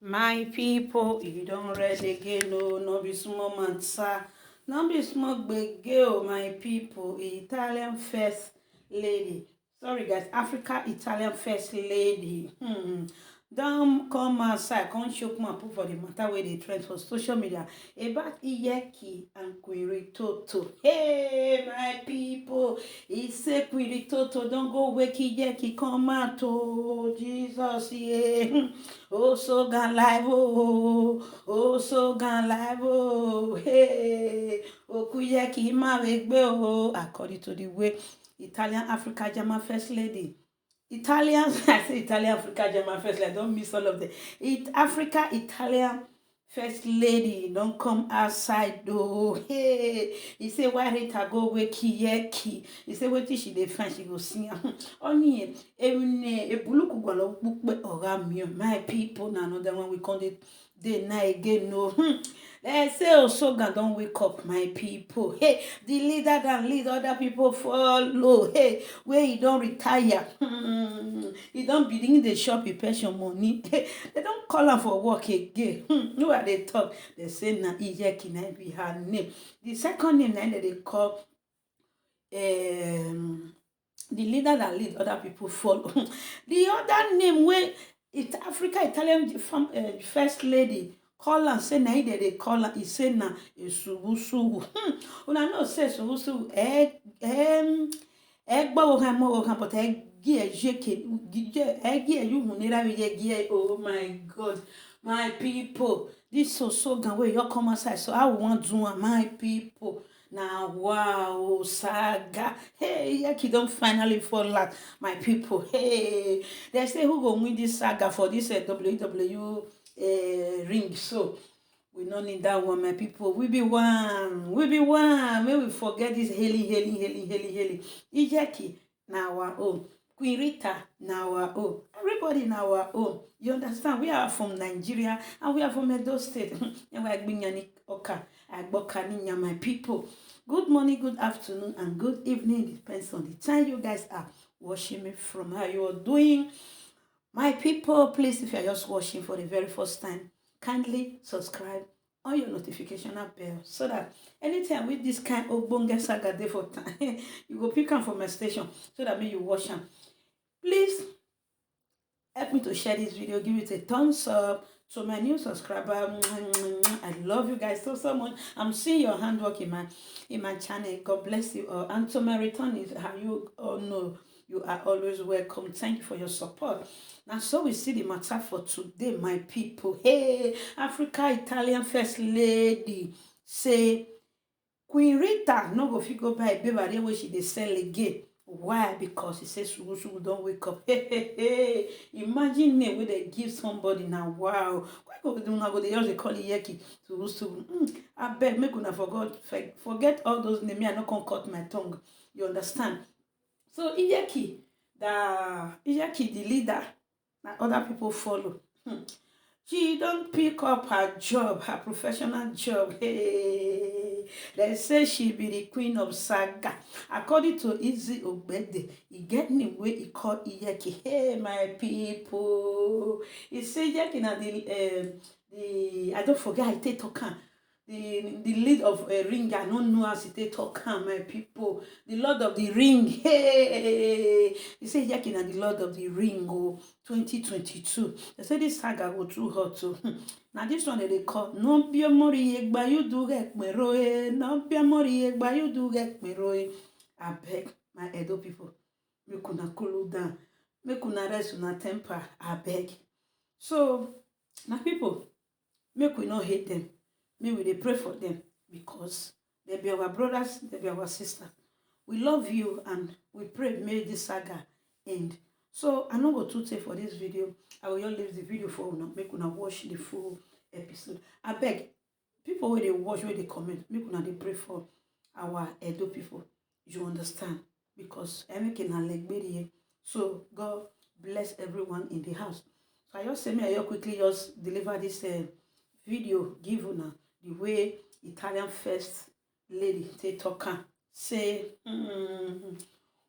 My people, you don't read again, no be small matter, no be small gbege, my people. Italian first lady, sorry guys, Africa Italian first lady. Don't come outside, come choke my put for the matter where they trend for social media about Iyeki and Queen Toto. Hey, my people, he say Queen Toto don't go wake Iyeki come out, oh Jesus, yeah. Oh, so gone live, oh, so gone live, oh, hey, oh, Kuyeki Mawegbe, oh, according to the way Italian Africa German First Lady. Italian, I say Italian Africa German First Lady, I don't miss all of them. Africa Italian First Lady don't come outside though. Hey, he say why Rita go wake Kiyeki. He say wetin she dey find she go sing. Only a buluku gwalo pukpe oramio. My people na another one we call it day night again no. They say Osogan don't wake up, my people. Hey, the leader can lead other people follow. Hey, where he don't retire. He don't begin the shop he pension money. Hey, they don't call her for work again. No, what they talk. They say na Iyeki na be her name. The second name na they call the leader that lead other people follow. The other name where Africa Italian first lady call am say na him dey call am, he say na esugusugu. Una know say esugusugu gbọ́ ohun mọ́ ohun but egi yuhu nira bi egi. Oh my God, my people, this so gan wey you come outside, so how we wan do am, my people. Now, wow, saga. Hey, Yeki don't finally fall out, my people. Hey, they say who go win this saga for this WWE ring. So, we no need that one, my people. We be one. We be one. May we forget this hailing. Ijeki, now our own. Queen Rita, now our own. Everybody now our own. You understand? We are from Nigeria and we are from Edo State. And we are Gbinyani Oka. Agbokaninya, my people. Good morning, good afternoon, and good evening. Depends on the time you guys are watching me from, how you are doing. My people, please, if you are just watching for the very first time, kindly subscribe on your notification bell so that anytime with this kind of bonga saga day for time, you go pick up from my station so that when you watch them. Please help me to share this video, give it a thumbs up. So my new subscriber, I love you guys so much. I'm seeing your handwork in my channel. God bless you all. And to my return is how you all know you are always welcome. Thank you for your support. Now, so we see the matter for today, my people. Hey, Africa Italian First Lady say Queen Rita no go fit go buy a baby wey she dey sell again. Why? Because he says Sugu don't wake up. Hey. Imagine name where they give somebody now. Wow. Why go do not go? They just call it Yeki. Sugu. I beg, make una forget all those names. I not gonna cut my tongue. You understand? So Iyeki, the leader, that other people follow. She don't pick up her job, her professional job. Hey, they say she be the queen of saga. According to Izzy Ogbede, he get name where he call Iyeki. Hey, my people. He say Iyeki na the I don't forget I take talk the lead of a ring. I don't know as it talk my people. The Lord of the Ring. Hey, he say Iyeki na the Lord of the Ring. Oh, 2022. They say this saga go too hot too. Now this one they call no biomori egba you do get meroe. No biomori egba you do get meroe. I beg my Edo people, make una cool down, make una rest una temper. I beg. So my people, make we not hate them. May we pray for them because they be our brothers, they be our sisters. We love you and we pray may this saga end. So I no go too take for this video. I will just leave the video for una, make una watch the full episode. I beg people where they watch, where they comment, make una they pray for our Edo people. You understand? Because everything are like here. So God bless everyone in the house. So I just say me I just quickly just deliver this video, give una the way Italian first lady take talk say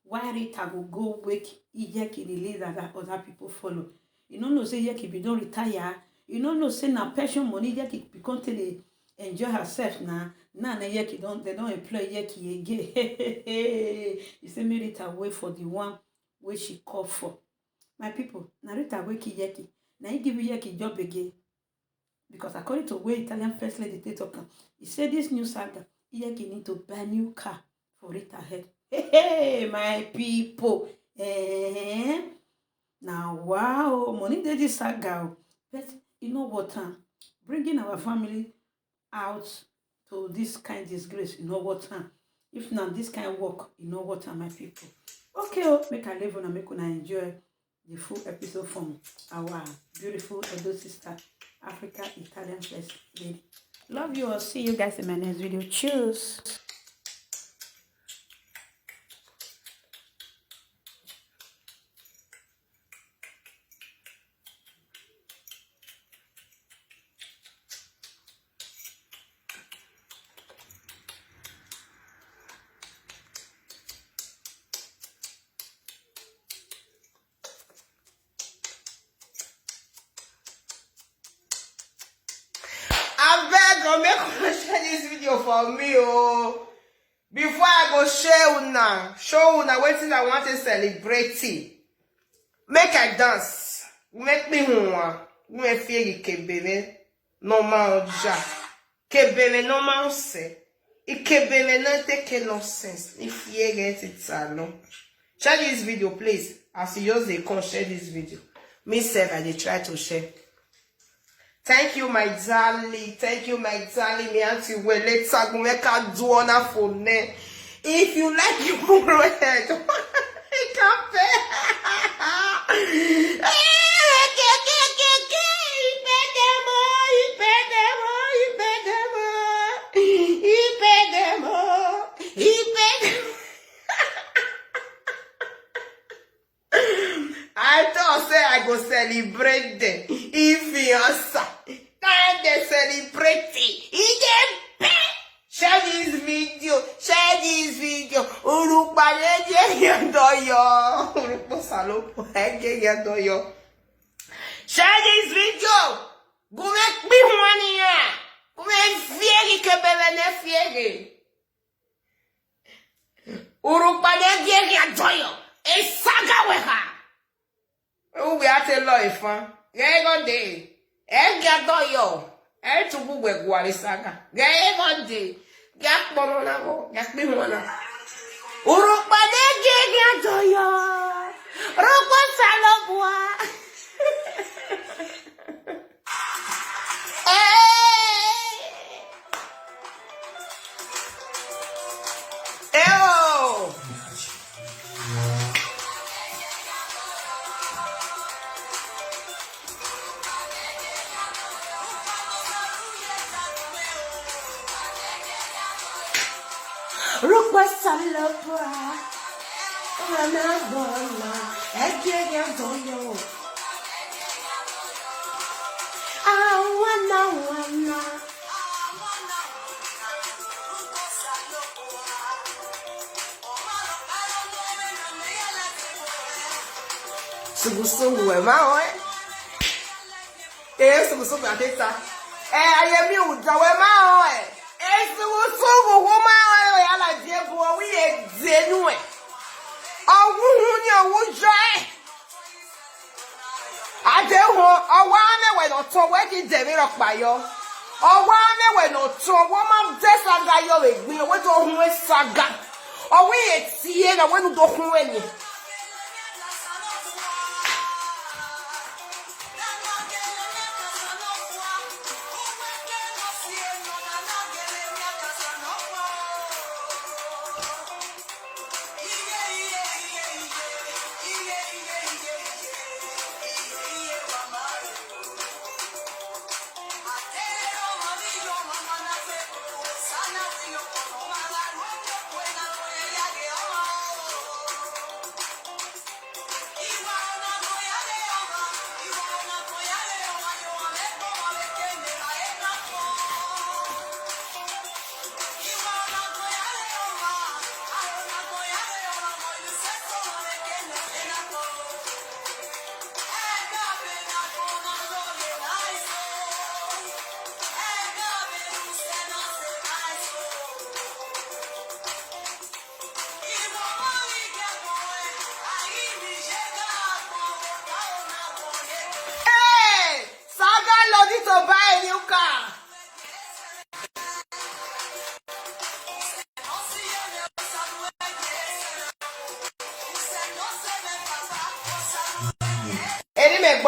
why Rita go wake Iyeki the leader that other people follow. You know say Iyeki be don't retire. You don't know, say now pension money, yeki become to enjoy herself now. Now, yeki they don't employ yeki again. You say, me Rita wait for the one where she called for. My people, now Rita wait yeki. Now he give you yeki job again. Because according to where Italian First Lady they talk, he said this new saga, yeki need to buy a new car for Rita head. Hey, my people. Now, wow, money they this saga. But you know what? Bringing our family out to this kind of disgrace, you know what? If not this kind of work, you know what? My people. Okay, make a live and make una enjoy the full episode from our beautiful Edo sister, Africa Italian First Lady. Love you all. See you guys in my next video. Cheers. I beg you, make una share this video for me, oh. Before I go share una, show una wetin I want to celebrate. Make I dance. Make me one. Me feel kebele normal ja. Kebele normal se. Ikebele no take nonsense. If you get it alone. Share this video, please. As you use the con share this video. Me self I dey try to share. Thank you, my darling. Thank you, my darling. Me auntie well, let's go make a do on a phone. If you like, you go ahead. You can't pay. I thought say I go celebrate them. If you answer, time they celebrate it. Share this video. Share this video. Share this video. Go make me money. Go make fieri que bebe ne fieri. Urupane fieri adoyo. E saga weha. We are telling life, Gay day. E gadoyo. E to go with Guarisaga. Gay day. Gak monona, gak me mona. Urupane fieri adoyo. Roko salobwa. Rukwa salopra, wana bona, ejega doyo. Wana. Sugusu we ma o sugusu ba teta. Ayemi uda we ma o sugusu wo ma o ya la die bo wi e zenu e. Awuhu ni awujo e. Ade ho owa me we no to we di demi ro pa yo. Owa me we no to wo ma de saga yo we gbin we to hu e saga. Owi e tie na we no do hu eni.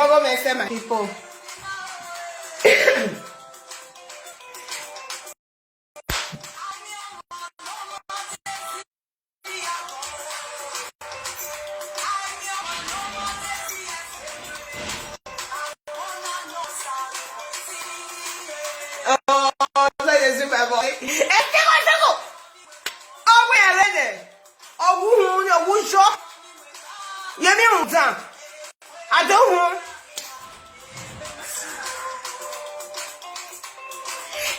Bobo Mese, my people. Oh, let's see my boy. Oh, we are ready. Oh, who shot? You mean that? I don't know.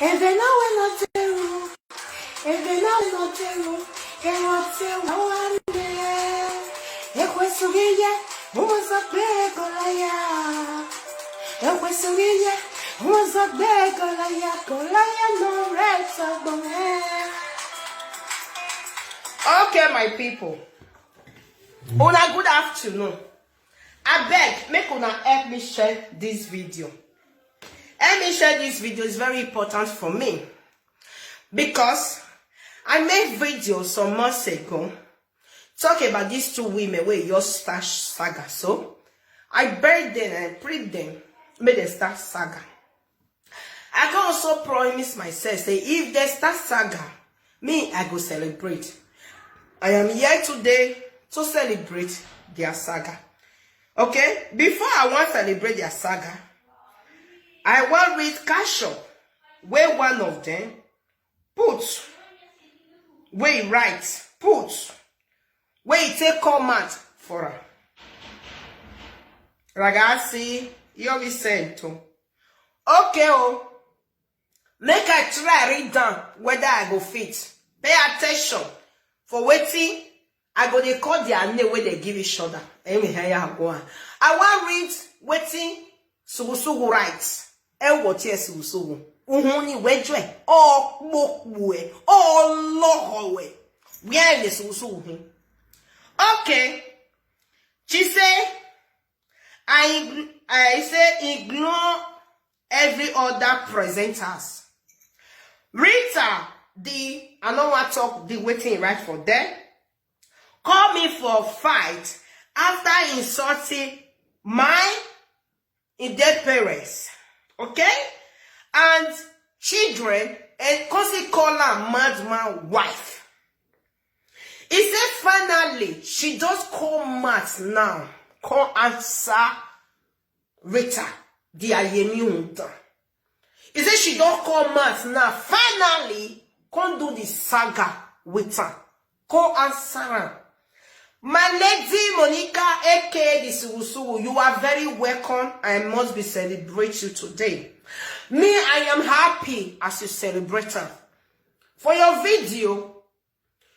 And then I will not tell you. And then I will not tell you. And what's the one there? E questo che non sapere colaya. E questo che non sapere colaya non resta bene. Okay, my people. Una good afternoon. I beg, make una help me share this video. Help me share this video is very important for me because I made videos some months ago talking about these two women where your start saga. So I buried them and prayed them, made them start saga. I can also promise myself, say if they start saga, me I go celebrate. I am here today to celebrate their saga. Okay? Before I want to celebrate their saga, I want to read caption where one of them put, where he writes, put, where he take comment for her. Ragazzi, you be sent to. Okay, oh. Make I try read down whether I go fit. Pay attention for waiting. I go they call their name where they give each other. I want read waiting Sugusugu writes. What yes Sugusugu. Uhuni wedwe. Oh mokwe. Oh lohowe. Where is Sugusugu? Okay. She say I say ignore every other presenters. Rita, I don't want to talk the waiting right for them. Call me for fight after insulting my dead parents. Okay? And children, and cause call her madman wife. He said finally, she just call Matt now. Call answer Rita, the Ayemi Hunter. He said she don't call Matt now. Finally, come do the saga with her. Call answer her. My lady Monica, aka the Sugusugu, you are very welcome. I must be celebrate you today. Me, I am happy as you celebrate her. For your video,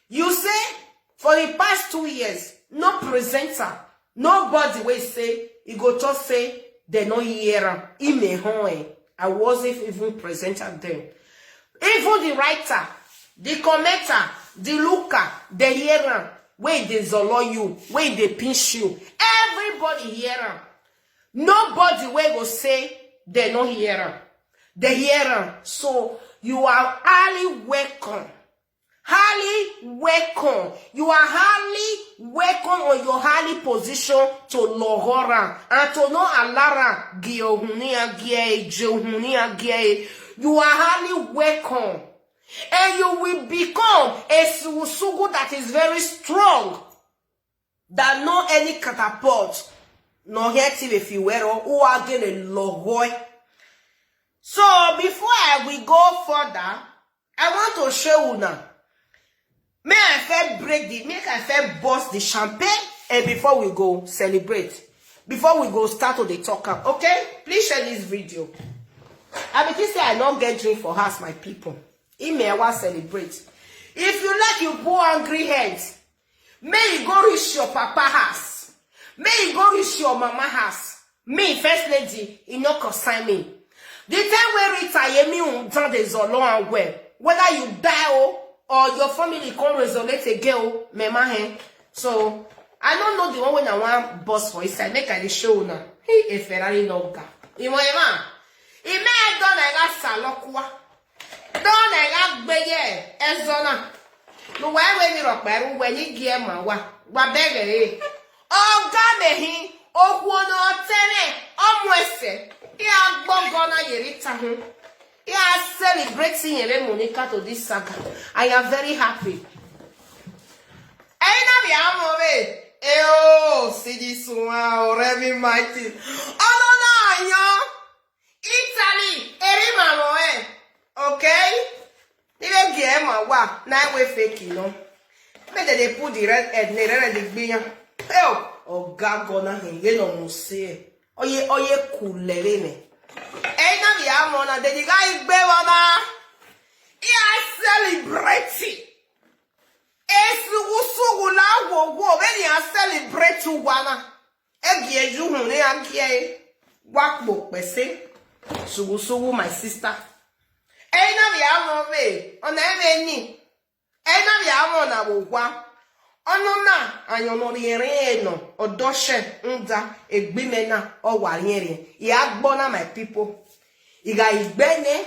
you say for the past 2 years, no presenter, nobody will say, you go to say, they no hear him. I wasn't even presenter then. Even the writer, the commenter, the looker, the hearer, where they zolo you, where they pinch you, everybody hear them. Nobody will say they no hear them. They hear them. So you are highly welcome. Highly welcome. You are highly welcome on your highly position to Lohora and to no Alara Giohunia Gie, Johunia Gie. You are highly welcome. And you will become a Sugusugu that is very strong. That no any catapult, no hurt if you were who are getting logoy. So before we go further, I want to show you now. May I first bust the champagne and before we go celebrate. Before we go start to the talk up. Okay? Please share this video. I be say I don't get drink for us, my people. It may want celebrate. If you like you poor angry heads, may you go reach your papa house. May you go reach your mama house. Me, first lady, you no consign me. The time where Rita Yemi done the Zolo and well, whether you die or your family can resolve a girl, mema. So I don't know the one when I want boss for his side. Make a show now. He a Ferrari noga. You know, he may done like a salokwa. Don't like beye ezona. No way when you rock when you get my wa beggar. Oh, Gamehi, Okuono tene, omwese. Ya gbongona yerita hu. Ya celebrating Yere Monica to this saga. I am very happy. Aina biamove. See this one, already mighty. Oh no, no, Italy, Eri okay? Even game wa na we fake no. Make they put the red head near the big. Oh God, gonna hang no muse. Oye kulere me. Aina biamona the guy bewana. Yeah, celebrating. Esugu la wo when you celebrate you wana. Egieju hu ne akie. Wakbo pese. Sugu my sister. Ena bi awon we, ona ebe ni. Ena bi awon na wo wa. Ono na anyono re no, odoshe nda egbime na o wa rin. Ya gbo na my people. Iga igbene,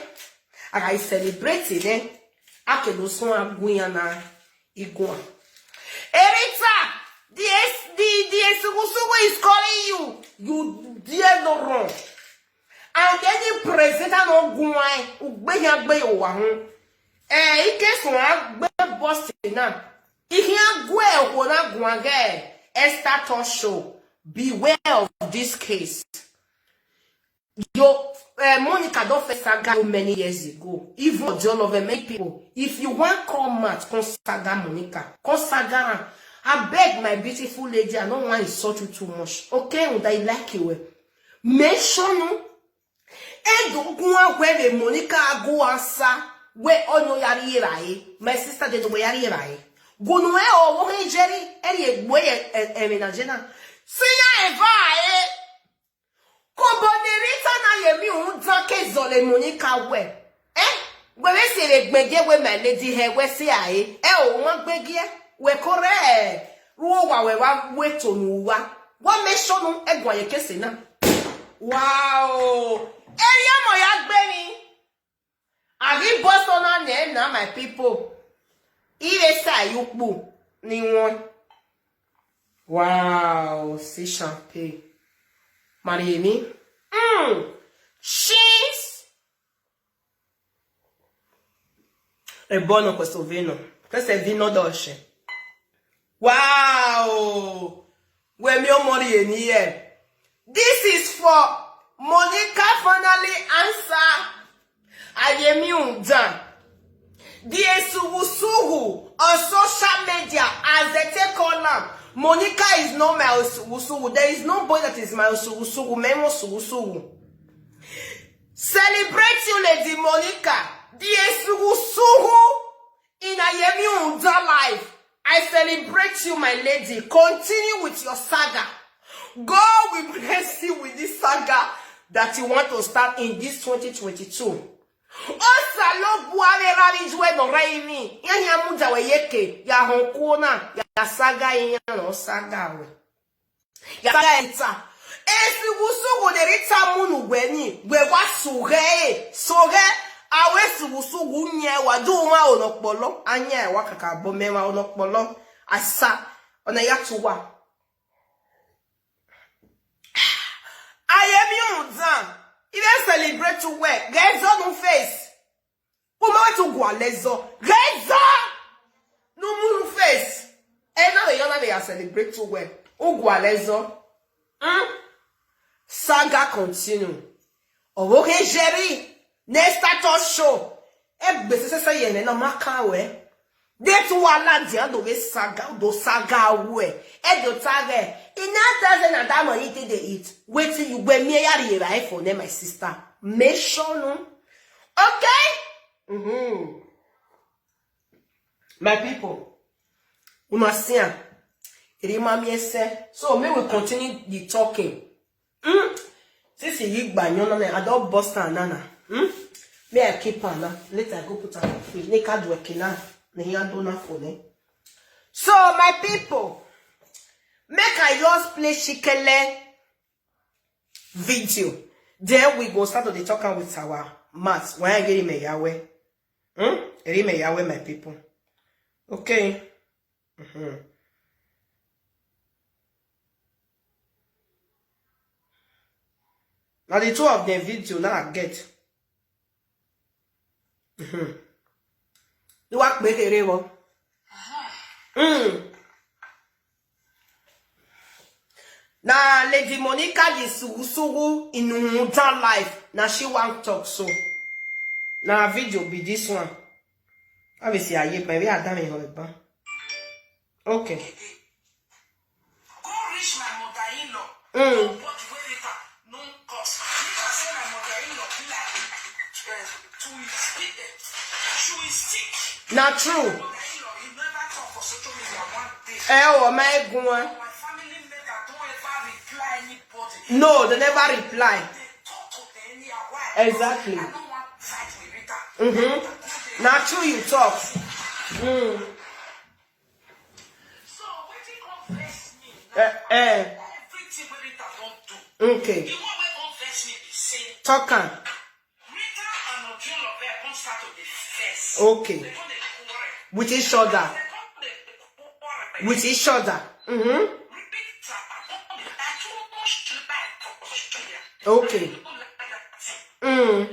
aga celebrate ne. Akelo so agun na Igua. Erita, the Sugu is calling you. You dear no wrong. And any presenter no guai, ubenya gbe owa. Ike so agbe boss na. Ihia gwe okona guage. Esther Talk Show. Beware of this case. Monica don't face saga many years ago. Even all of many people. If you want come out, come saga Monica. Come saga. I beg my beautiful lady, I don't want to insult you too much. Okay, and I like you. Make sure no. And don't go where Monica go answer. Where ono yari rai. My sister did the yari rai. Go no where or Jerry. Any way eminajena. See ya Kobonerita na yemi unzake zole Monica we. Where se le gbege we my lady he we se aye. O won gbege we kore. Ruwa we wa we tonu wa. Wa me so no egwan ye kese na. Wow. Eria mo ya gbe ni. Abi boss ona ne na my people. Ile sa yupu ni won. Wow, see champagne. Mariemi. Cheese. È buono questo vino. Questo è vino dolce. Wow. Where mio Mariemi here. This is for Monica finally answer. Ayemi undan. Die sugu on social media as they take on them. Monica is not my Usugu. There is no boy that is my Usugu. Memo Sugu. Celebrate you, Lady Monica. The Usugu in Ayemi Unda life. I celebrate you, my lady. Continue with your saga. God will bless you with this saga that you want to start in this 2022. Osalo buare rari jwe no raimi. Ya muja we yeke. Ya honkona. Ya saga ya no saga we. Ya saga ita. Esi wusugu de rita munu gweni. We wa suge. Suge. Awe sugusugu nye wa duwa onokpolo. Anya wa kakabo mewa onokpolo. Asa. Ona ya tuwa. I am you done. If I celebrate to work, get on face. Who want to go lezo? Get no moon face. And now they are celebrate to work. Who go lezo? Saga continue. Oh, okay, Jerry. Next Talk Show. Business say no makawe. That's why land do saga we. Do tag. In that doesn't money they eat. Wait till you wear me a right for them, my sister. Make sure no. Okay? My people, you must see. So may we continue the talking. Since you buy I don't bust her nana. May I keep her now. Later I go put her on free. Naked working now. So my people, make I just play Shikele video. Then we go start to the talking with our maths. When I get him a Yahweh. Yahweh, my people. Okay. Now the two of them video now I get. The work make a revo. Now Lady Monica is suru in Mutan life. Now she want talk so. Now video be this one. Obviously I hear maybe I damn it. Okay. Go reach my mother-in-law. But where it no cost. If I say my mother-in-law be like to his stick. Not true. Mother-in-law, he never talk for social media one day. Oh my God. My family member don't ever reply anybody. No, they never reply. They talk to them anyhow. Exactly. I don't want to fight with Rita. Not true you talk. So when they come vex me, everything where Rita don't do. Okay. The one where don't vex me be say Talk on. Rita and Ojo Love come start to the vex. Okay. They come dey quarrel. With each other. They come dey quarrel. With each other. Rita come dey act too much like for social media. Okay. People like that thing.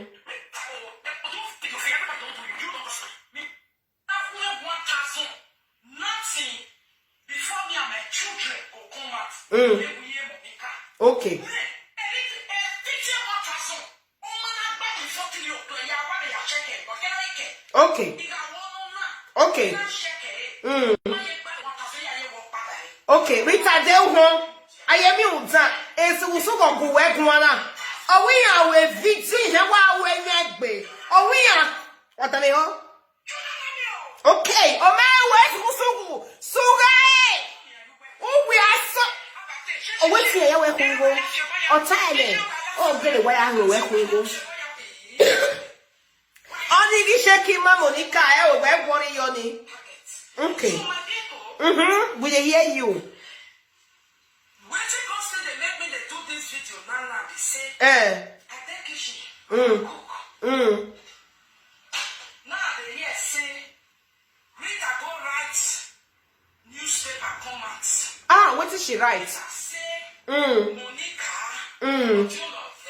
Okay. Okay. Okay. Okay. Rita de ho. Ayemi uza. Esi usugo go we gwana. Owi ya we victim he wa we nyegbe. Owi ya watane ho. Okay. O me we usugo. Suga. We are so. Oh, wait here, you will go. Or time. Oh, get away, I will work with you. Only the shaking Monica, I will wear one yoni. Okay. We hear you. When they come say they make me they do this video now, they say, I take kitchen. Cook. Now they hear say, Rita go write newspaper comments. Ah, what is she write? Monica, Ojo Love,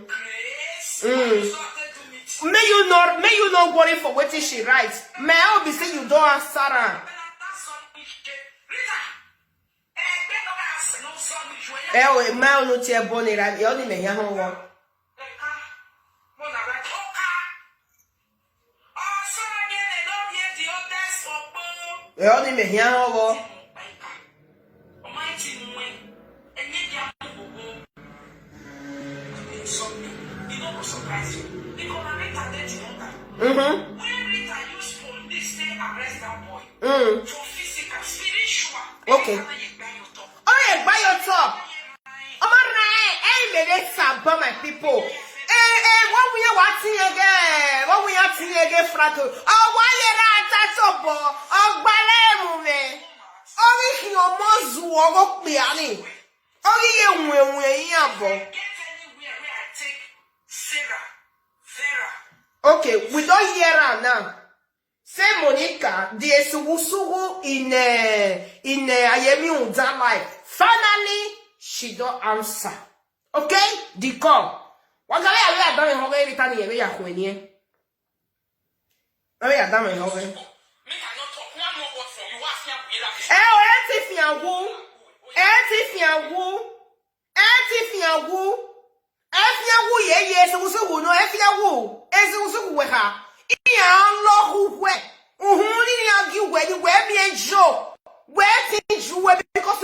Grace, May you not worry for what is she write. May I be saying you don't answer her. Oh, my no tear bonnet, and you only may have one. You only may hear one. When Rita use police say arrest that boy for physical, spiritual. Okay. Oh yeah, buy your top. My people. What we are watching again? What we are seeing again, Frato? Oh, why you not touch up? Oh, ballet. Oh, we can almost walk behind. Oh, you will Get anywhere where I take Sarah, Vera. Okay, we don't hear her now. Say Monica, the Sugu in Ayemi Uza life. Finally, she don't answer. Okay, the call. What can I do? I'm going to tell you. I'm going to because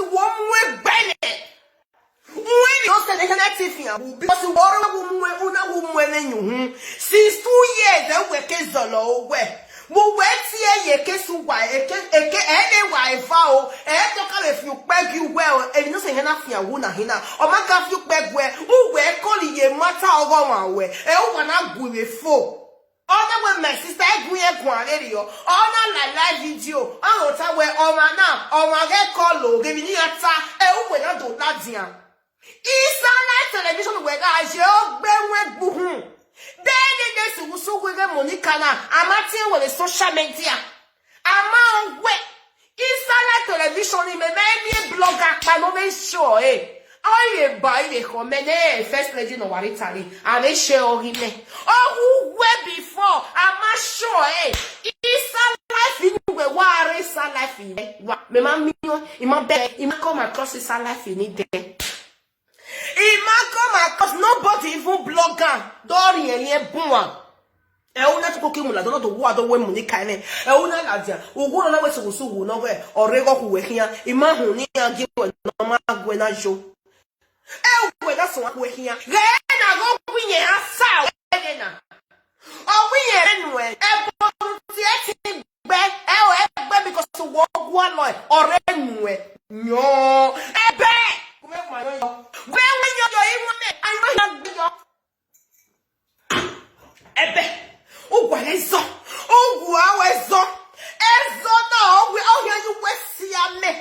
since 2 years, they were Kezolo. Well, where's here? Kesu why? Anyway, vow, if you beg you well, and you say, Henafia, Wuna Hina, or my God, you beg where, who were calling ye matter of our way, and one up with a foe. Other when my sister agree at one area, all not like live video, I will tell where all my now, all my get call, giving you a time, and when I do that, dear. It's a television where I show Ben Buhun. Then they so with Monica. I'm acting with a social media. I'm on wet. It's a television in a blogger, but no show, eh? Oye buy the comment first lady no worry tally and they share him. Oh who were before I'm not sure it's a life in the war is a life in me mammy in my bed in my come across is a life in it there. In my come across nobody even blogger Dorian ye boom. Una to kokimula don't know what the women ni kaine una ladia ugo na we sugu no we orego ku we hia ima hu ni agi we no ma gwe na jo we da so we hia re na go kwinye asa we na o wiye enwe e bo ti eti gbe gbe because wo gwa lo ore enwe nyo ebe we ma yo we yo iwo me ayo na gbe yo ebe Ugwezo, Ugwawezo, Ezo no, we all hear you Westia me.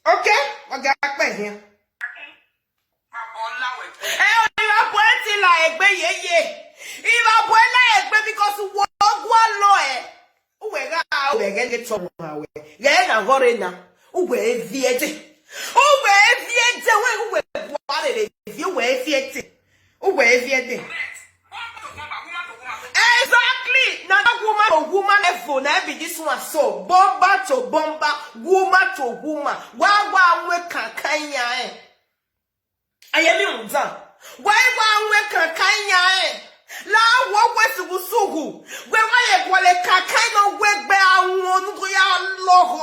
Okay, what got back here? I'm pointing like be ye. If I point like because one lawyer, we get somewhere. Then I'm going now. Uwe viete. Uwe viete, what it is. You wear viete. Uwe viete. Exactly. Now woman level. Now be this one so bomba to bomba, woman to woman. Why we kakanya? I am unza. Why we kakanya? La what was sugu? Where wale kakanya we be a one ya logo.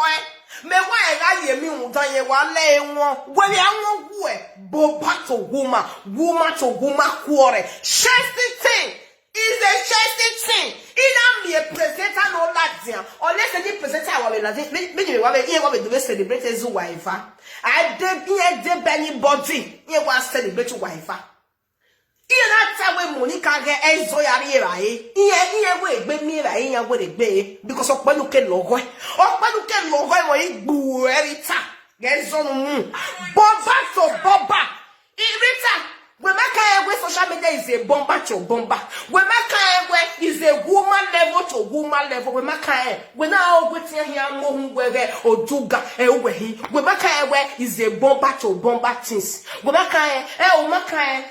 Me why I am unza ye wale one. Where ya one bomba to woman to woman quarry. Shesty thing. Is a chesty thing. In a presenter no Latin. Unless any presenter I will do celebrate as a wife. I did be a anybody. You want to celebrate your wife. In that time when Monica get a zoya, here way, but me, I would it be because of when you can logo. Or when you can logo, it boo every time. Get on Boba. Irita. When my social media is a bomba to bomba. When my is a woman level to woman level. When my when I go to here, where or duga, when my is a bomba to bomba things. When my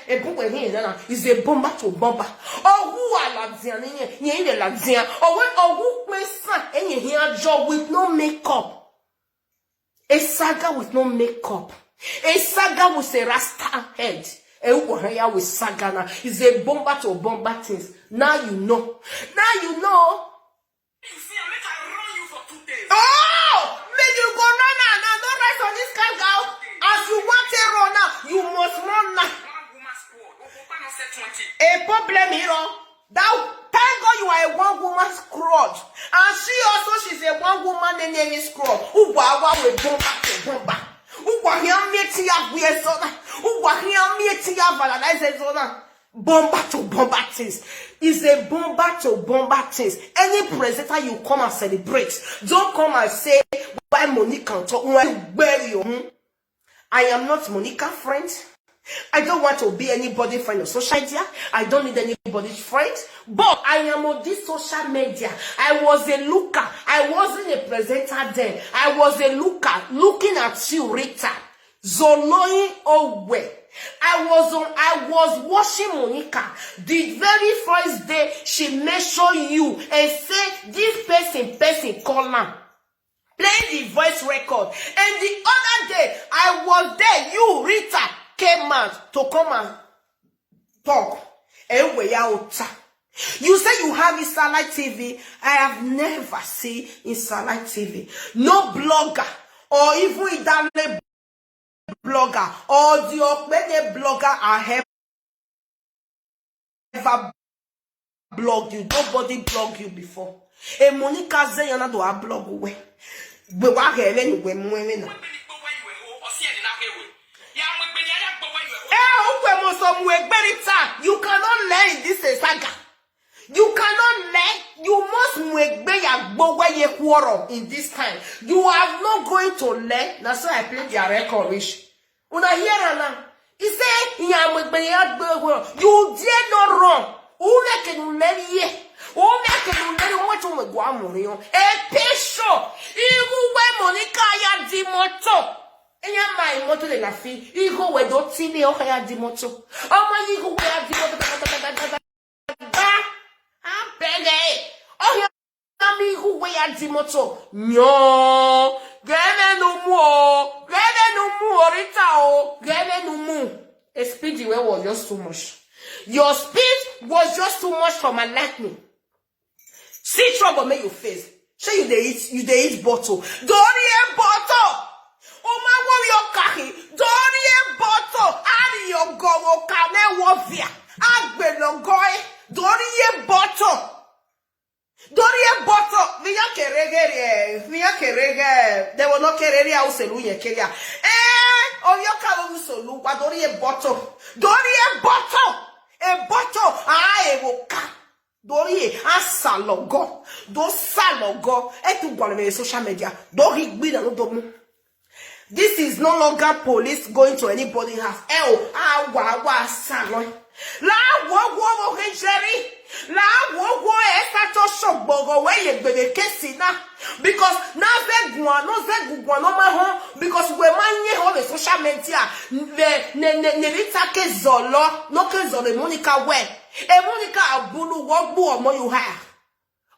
a book here is a bomba to bomba. Oh, who are Lazian, ye Lazian, or when who may son and you hear job with no makeup. A saga with no makeup. A saga with a rasta head. With Sagana is a bomba to bomba things. Now you know. You see, I make I run you for 2 days. Oh! May you go now. Don't rest on this kind of as you want to run now, you must run now. A problem here. Thou thank God you are a one woman squad. And she also she's a one woman name squad. Who with bomba to bomba. Bomba to bomba things is a bomba to bomba things. Any presenter you come and celebrate, don't come and say why Monica talk where you. I am not Monica friend. I don't want to be anybody's friend on social media. I don't need anybody's friend. But I am on this social media. I was a looker. I wasn't a presenter then. I was a looker looking at you, Rita. Zoloing Owe. I was watching Monica. The very first day she mentioned you and said this person call her. Play the voice record. And the other day I was there, you, Rita, came out to come and talk. You say you have Inside TV. I have never seen Inside TV. No blogger or even Idale blogger or the Okpede blogger I have ever blogged you. Nobody blogged you before. A Monica Zayana do a blog away. But what you cannot learn this saga. You cannot learn. You must in this time. You are not going to learn. That's why I played your record. Una hear now. He said, you dare not wrong. Who can learn ye? Who can learn what you go on? A peso. You Monica ya di moto. And my moto le na fi. Igo we do tini o ya di moto. O ma igo we ya di moto. I'm begging. Oh ya mi igo we ya di moto. Nyo. Gene no mu orita o. Gene no mu. A speed you was just too much. Your speed was just too much for my liking. See trouble make you face. Say you dey eat bottle. Don't eat bottle. Oh my warrior kaki. Don't eat bottle. Ari your go kane wovia. Agbe lo goy. Don't eat bottle. Don't eat bottle. Viya kerege. They will not kerere a uselu ye keria. On your kawo uselu. But don't eat bottle. Don't eat bottle. A bottle. I will ka. Dori a salogo, do salogo, etu gwaleme social media. Dori gbida no domu. This is no longer police going to anybody's house. Wa salon. La wo rejeri. La wo estato shogbogo we ye gbede kesi na. Because na zegwa no ma because we manye ho the social media. Ne litake zolo, no ke zolo Monica we. E Monica abulu wogbu omo you ha.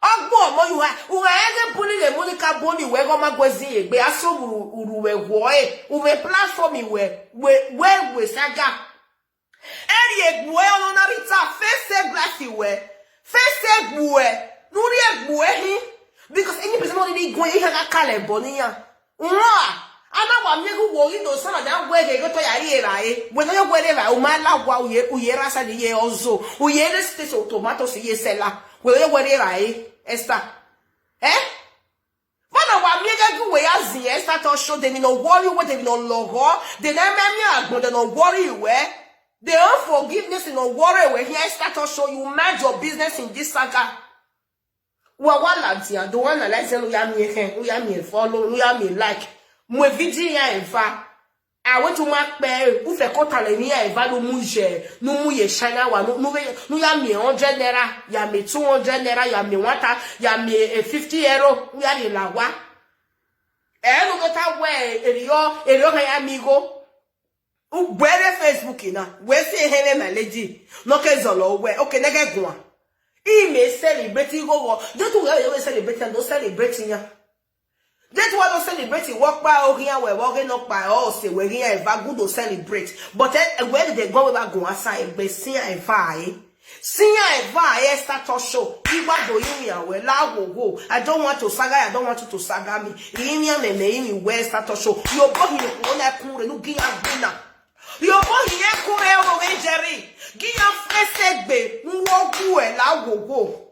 Ogbu omo you ha. Uga ege buli le Monica boni we go magwezi egbe aso uruwe woe. Uwe platform we saga. Eri egbu e ono na rita face glassy we. Face egbu e. Nuri egbu e hi. Because any person only go in ha kale boni ya. Nwa. Ana wa miegu wo indo sana da wege go to ya ira we no yo wele ba o ma la wa uye rasa ni ye ozo uye le state tomatoes ye sela we yo wele ra esta mana wa miega gu we azi esta to show them no worry what they no logo they na me agbon they no worry we they unforgiveness no worry we here start to show you mind your business in this saga wa dia do one like say you ya me follow you ya me like mo video ya enfa awe to mak pe u fe kota le ni eva no mu je no mu ye shana wa no ya me 100 naira ya me 200 naira ya me 1 ya me 50 euro ya ni la wa no go ta we eriyo kan ya mi go u gbere Facebook na we se hele my lady no ke zolo we okay nege gun I me celebrate go don't we celebrate and don't celebrate ya. That's why don't celebrate walk by or here we're walking up by all say we're here if good to celebrate. But where they go about go outside be see and fire. See and fire start to show. You want to you we la go. I don't want to saga, I don't want you to saga me. You me where start to show. Your body on that cool no give dinner. Your body here cool over Jerry. Give your face be walk go la go.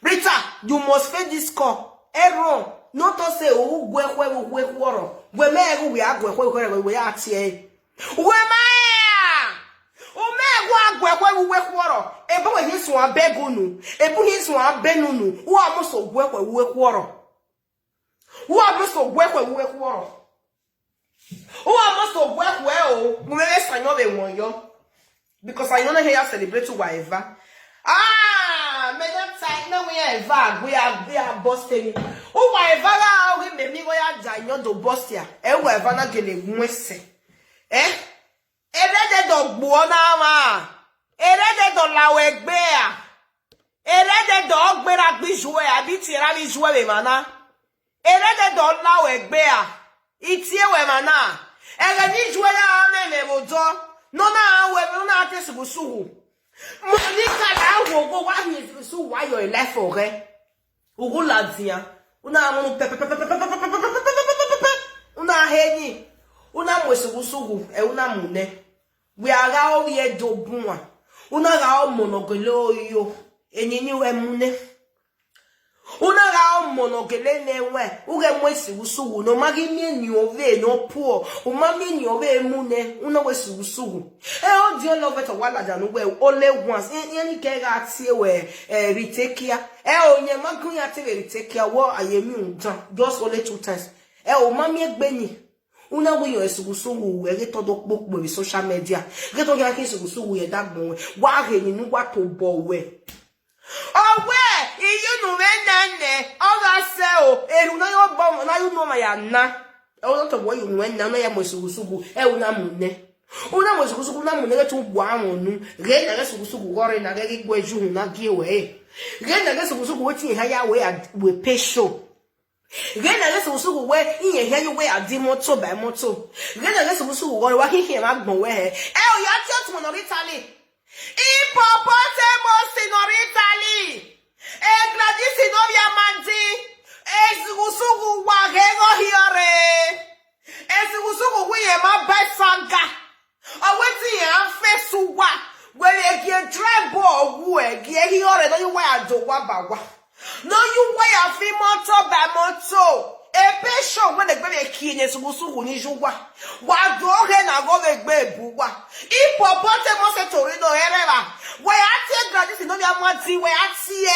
Rita, you must face this call. Error. Not to say, oh, we quarrel. We may we are going we are here. We may. Oh, we quarrel. A boy his one begunu. A boy his one benunu. Who are most of work we quarrel. Who are most of work we quarrel. Who are most of work well. We may know they want you. Because I know here celebrate whatever. We are Boston. Oh, my father, we are Janyo do Bostia. Vana gele mwese. Erede do buona. Erede do lawegbea. Erede do ogbera bijwe. Abiti rali jwe mana. Erede do lawegbea. Itie we mana. Erede jwe ya me modo. Nona we nona ate sugusugu. Monica la go wa mi so why your life for ugu ladia una mu una heni una mwesugusugu una mune we aga o ye do bunwa una ga o monogelo yo enyini we mune una ga o monogele newe uge mwesugusugu no magi ni ove no poor o mami ni ove mune una wesugusugu o dio love to wala janu we only once any ke ga tie we ritekia onye magun ya tie ritekia wo ayemi unjan just only 2 times o mami egbeni una we yo esugusugu we ge todo popo we social media ge to ga ke esugusugu ye dagbon we wa re ni nu wa to bo we you know when all that say eru na yo bom na you know my na o to wo yu nwen na ya mosugusugu una munne una mosugusugu na munne tu gwa amunu re na mosugusugu gore na ge gbo eju na gi we re na mosugusugu wetin ha ya we pesho re na mosugusugu we iye ha yu we adi moto by moto re na mosugusugu gore wa hihi ma gbon we o ya ti o tun no Italy hippopotamus in Italy Gladys no via mandi Ezigusugu wa hego hiore. Ezigusugu we ma besanga. Aweti ya fesu wa. Wele gie drebo we gie hiore no you wa adowa bawa. No you wa ya fi moto ba moto. Epe show when the baby kine ezigusugu ni juwa. Wa dohe na go gbe buwa. Hippopotamus torino ereba. We ati Gladys no via mandi we ati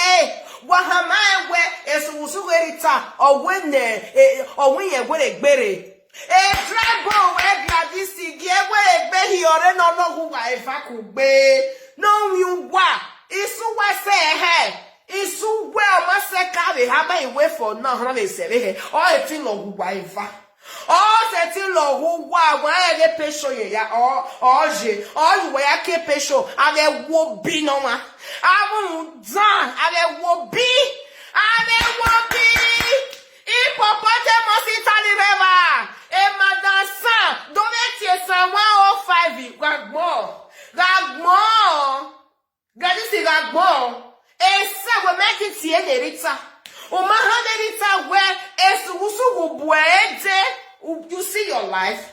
Wahamae we esugusugu erita owenye gwere gbere tribal we Gladys gie we gbe hiore no logu wa efa kugbe no miwa isu we se isu we o ma se ka be ha ba iwe for now na be se he o e ti logu wa efa o se ti logu wa e le pesho ye ya o je o you we ya ke pesho ave wo bi no ma ave wo bi hippopotamus Italy river e madansa donete san 105 gagmo Gladys gagmo e se we make it tie derita o ma ha derita we esugusugu buede you see your life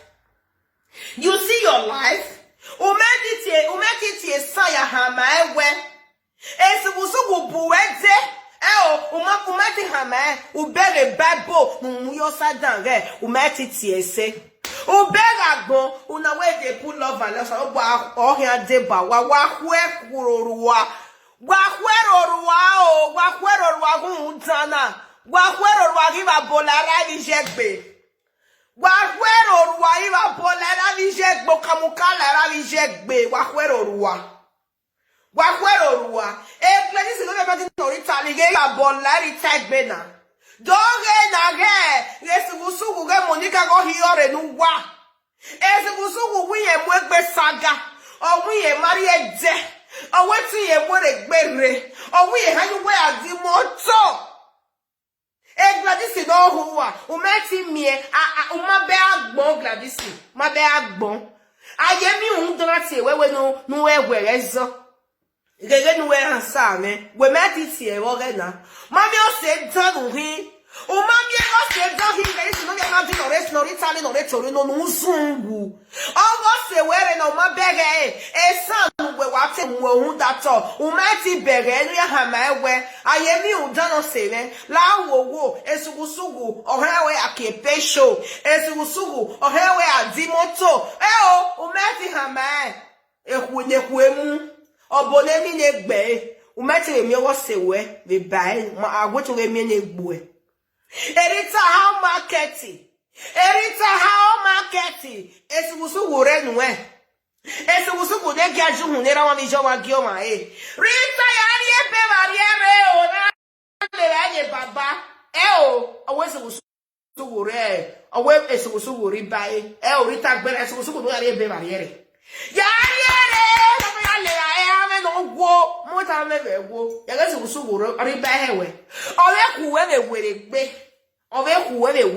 o make it tie san ya ha ma ewe esugusugu buede umati hama ubere Bible muyo sadan re umati tiese ubera gbon una we dey pull love and love ogba ohia deba wa hweruwa gun tana wa hweruwa giba bolara ni jegbe wa hweruwa giba bolara ni jegbo kamukala ra ni jegbe wa hweruwa Gladys no be no Italy ge la bolari tagbe na doge na ge esugusugu ge Monica go hiore nu wa esugusugu wiye mwegbe saga o wiye marie de o wetin ye mwere gbere o wiye hanu we adi moto Gladys no huwa umeti mie uma be agbon Gladys ma be agbon ayemi un drati wewe no egwerezo Gege nuwe ansa me we meti tie wo ge na mami o se dan ri o mami e o se dan ri Gladys no ge na di no Italy no retori no nzungu o go se were na o ma bege san we wa te mu ohun dato o meti bege nu ya ha ma ewe ayemi u dan o se ne la wo esugusugu ohewe akepe show esugusugu ohewe adimoto o meti ha ma ekwuemu obole mi ne gbe umeti mi owo sewe be bai ma agwoto mi ne gbo erita how market esugusugu re nu esugusugu de gi ajuhun ne ra wa mi jo wa gi o ma rita ya ri e pe barriere o na le ra ye baba owo esugusugu re owo esugusugu ri bai o rita gbe esugusugu no ya ri e pe barriere ya wo mota mebe wo ya ga sugusugu ri ba hewe obe kuwe be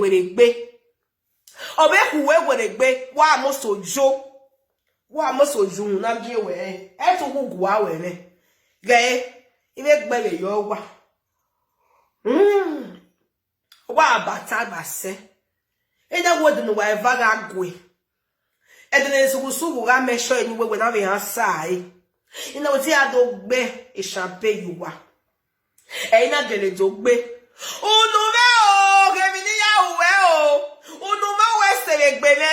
were gbe wa mosojo na bi we e to gugu wa we ne ge ibe gbele yo wa bata base e da wo dinu wa eva ga gwe e de sugusugu ga me sho eni we na be ansai ina oti adogbe ishampe yuwa ina gele dogbe unume o gemini ya uwe o unume wese legbele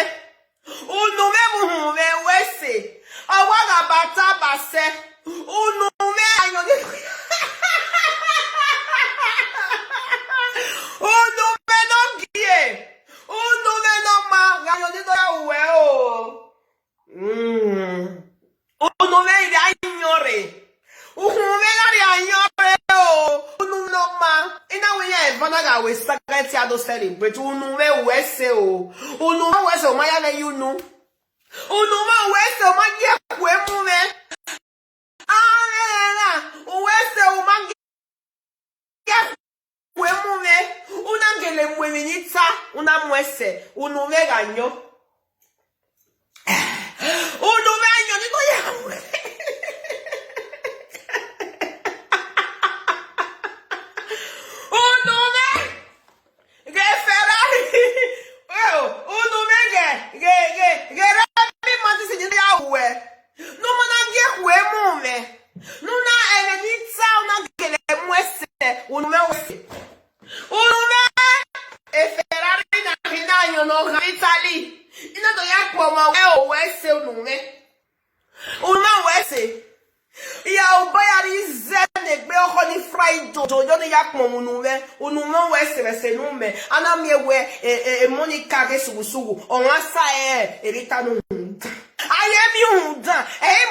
unume muhume wese awaga bata base unume ayoni unume no gie unume no ma ayoni do ya uwe o unume ida inyore Uhumegari anyore o. Unu no ma. Ina we ya evana ga we sakati ado celebrate. Unu we wese o. Unu ma wese o ma ya le yunu. Unu ma wese o ma ye kwe mume. Ah, wese o ma ye kwe mume. Una ngele mweminita. Una mwese. Unu me ganyo. Unu me ganyo. Niko ya mwe. Monica Gesugu, on a sae, Erita no. I am you,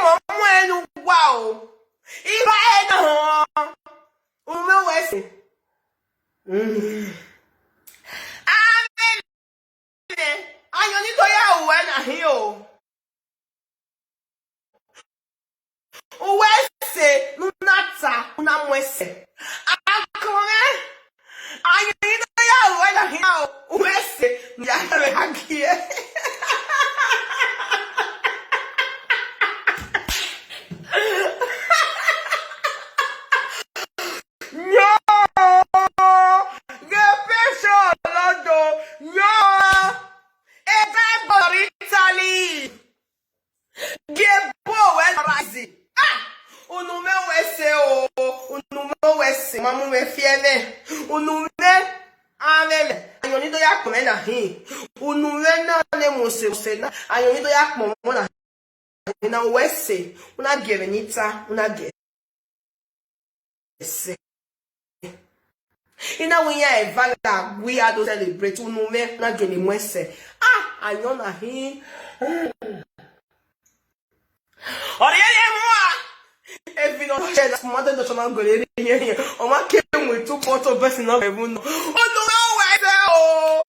Mom, wow. If I had no West. I only go out when I hear. West, Nunata, Unamwese. I need to know when I hear West. Yeah, una wese una gevenita una gese ina wiya evala we are to celebrate unume na geni mwese ayona hi ori ye mwa evi no che na mother do chama gole yen o ma ke mu tu photo person na evu no unume wese o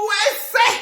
wese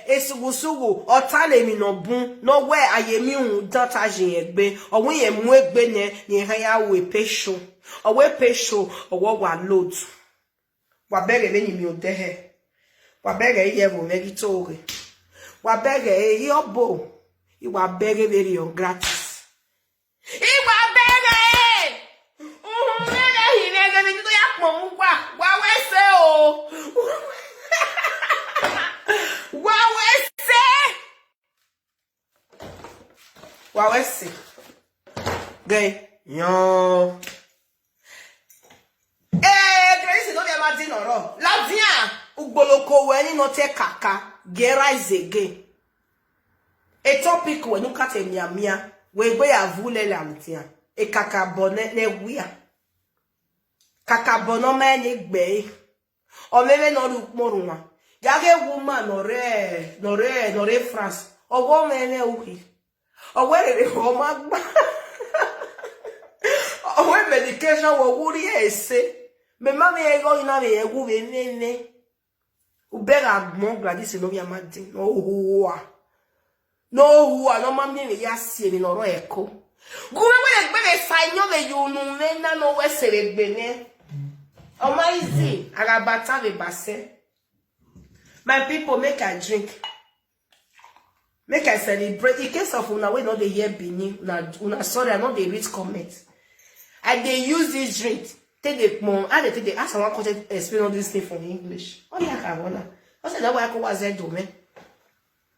esugusugu otale mi no bun no we ayemi un data jin egbe owun ye mu egbe ne ni han ya we pesho owe pesho owo wa load wa bere me ni mi o dehe wa bere ye mo megitore wa bere e yobo I wa bere very gratis I wa bere mele hi mele mi to ya pon wa we se o Wawesi. Gay. Yo. Grace no be Martin oro. La via. Ugboloko we ni no te kaka. Gera is again. A topic we no kate mia. We gbe avule la mtia. E kaka bonne ne wia. Kaka bono me ni gbe. O meme no look moruma. Yage woman nore France. O go me ne uhi. O were o magba. O we medication wo wuri ese. Me mama e go ina me e gu be nene. U bega mon Gladys no via madi. No huwa. No mama me ya sie ni no ro eko. Gume we gbe le sanyo le yunu me na no we seregbe ne. O ma easy agabata be base. My people, make I drink. Make I celebrate. In case of una we not dey hear Bini, una sorry, I not dey read comments. I dey use this drink. Take the mom. I dey take the ask someone to explain all this thing for English. Only I can wanna. I said that way I go was there do me.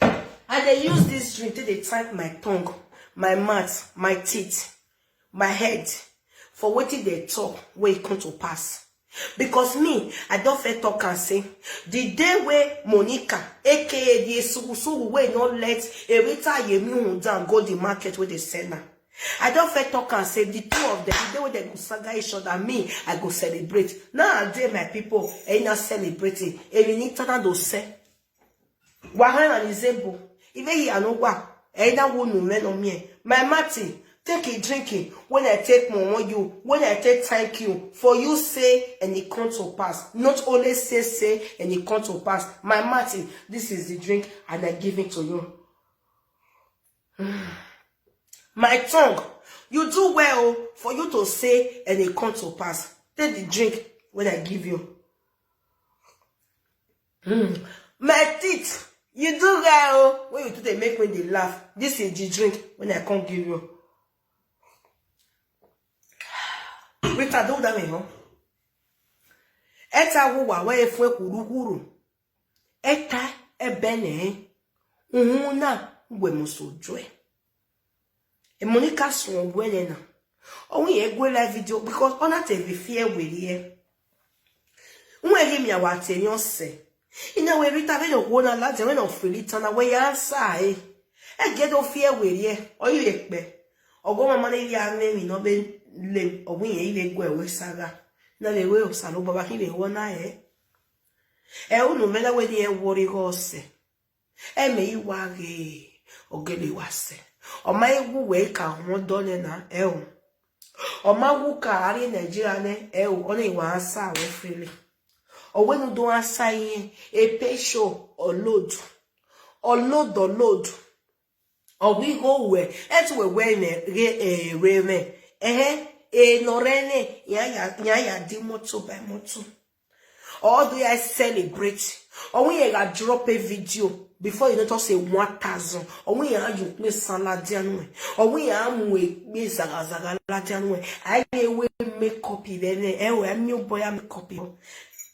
I dey use this drink. Take the type my tongue, my mouth, my teeth, my head for wetin they talk where it come to pass. Because me, I don't feel talk and say, the day where Monica, aka the Sugu way not let Erita Yemi down go the market with the seller. I don't feel talk and say the two of them, the day where they go saga each other, me, I go celebrate. Now I day my people ain't not celebrating. And you need to know say, Wahan and Izebo, even he no wa, ain't that one no me. My Marty. Take a drinking when I take more on you, when I take thank you, for you say and it comes to pass. Not only say and it comes to pass. My Martin, this is the drink and I give it to you. My tongue, you do well for you to say and it comes to pass. Take the drink when I give you. My teeth, you do well when you do they make me they laugh. This is the drink when I can't give you. Rita do that me ho. Eta wo wa we fun kurukuru. Eta ebene. Uhuna we musojo e. E Monica so gwele na. O ye gwe live video because on that TV fear we here. Unwe him ya wa teni ose. Ina we Rita be no na la je we no filita na we answer e. E get o fear we here. O you ekpe. Ogo mama na ya name no be le ogun yen ile gwe we saga na le we osalo baba ki le wona e unu mela we di e wori go se e me iwa ge ogele wase o ma igu we ka won dole na e o ma wu ka ari Nigeria ne e o na iwa asa we freely o we nu do asa yin e pay show o load o we go we e to we ne re me norene ya di moto by moto. Or do I celebrate? Or when you drop a video before you don't say 1,000. Or when you play saladian, or when you zaga I will make copy then I new boy make copy.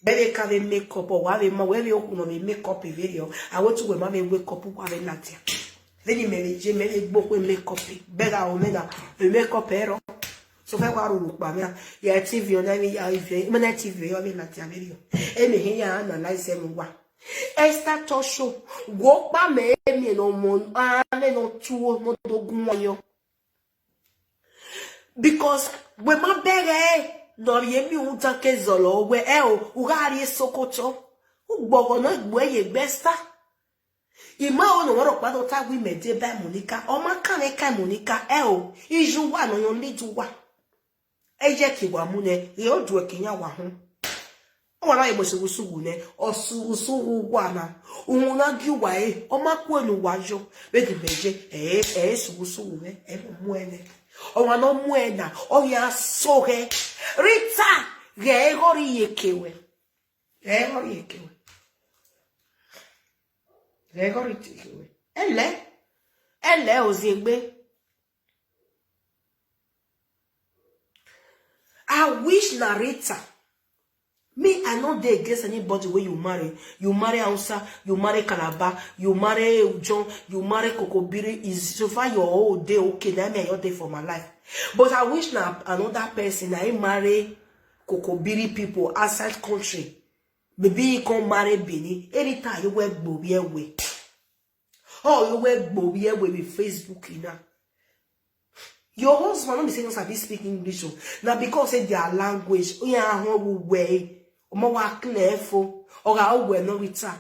Baby can make up or where you make copy video. I want to go my wake up while in Latin. Then you may book will make copy. Better or make up error. So far, ya TV on any TV or TV. Amy here analyze them one. Esther Tosho, walk by me no mon, no two no. Because when my beg, no yemi utake zolo, where Ugari Sokoto, who bogono where ye besta. Ima ono woro pado ta we mede by Monica, or my can Monica, iju one on your little one. Eje ki wa mu ne ye odu ekenya wa ho o na yebo segusugu ne osugu gwa na ohun na gi wa e o ma ku enu wa jo be di beje segusugu ne e mu ene o wa no mu ena o ya so he Rita ge gori yekewe ele ozigbe. I wish Narita Me, I not there against anybody where you marry. You marry Hausa, you marry Calabar, you marry Ujon, you marry Kokobiri. Is so far your whole day okay? That mean your day for my life. But I wish now another person I marry Kokobiri people outside country. Maybe you can marry Bini. Anytime you work Bobby away. Oh, you work Bobby away with Facebook, you know. Your husband don't be saying no speak English. Now because of their language, oh yeah, way. Or careful, or I will not return.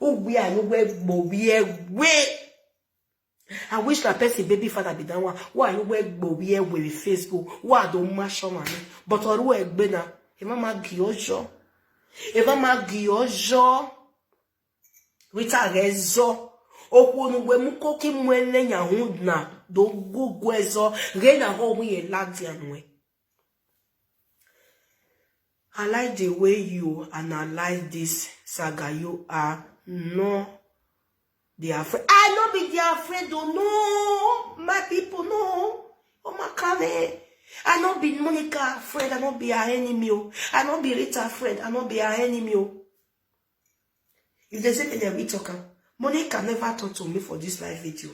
Oh, we are no way, way. I wish that person baby father be done. Why you work Bobby with Facebook? Why don't mash on money? But all work better. If I'm a giojo, if I'm a giojo, with a rezo, or when we mukoki mwene ya hundna, do go gwezo, rena ho we ladianwe. I like the way you analyze this saga. You are no, they are afraid. I not be they are afraid. Don't know my people. No, oh my God. I not be Monica afraid. I not be her enemy. I not be Rita afraid. I not be her enemy. If they say they be talking, Monica never talk to me for this live video.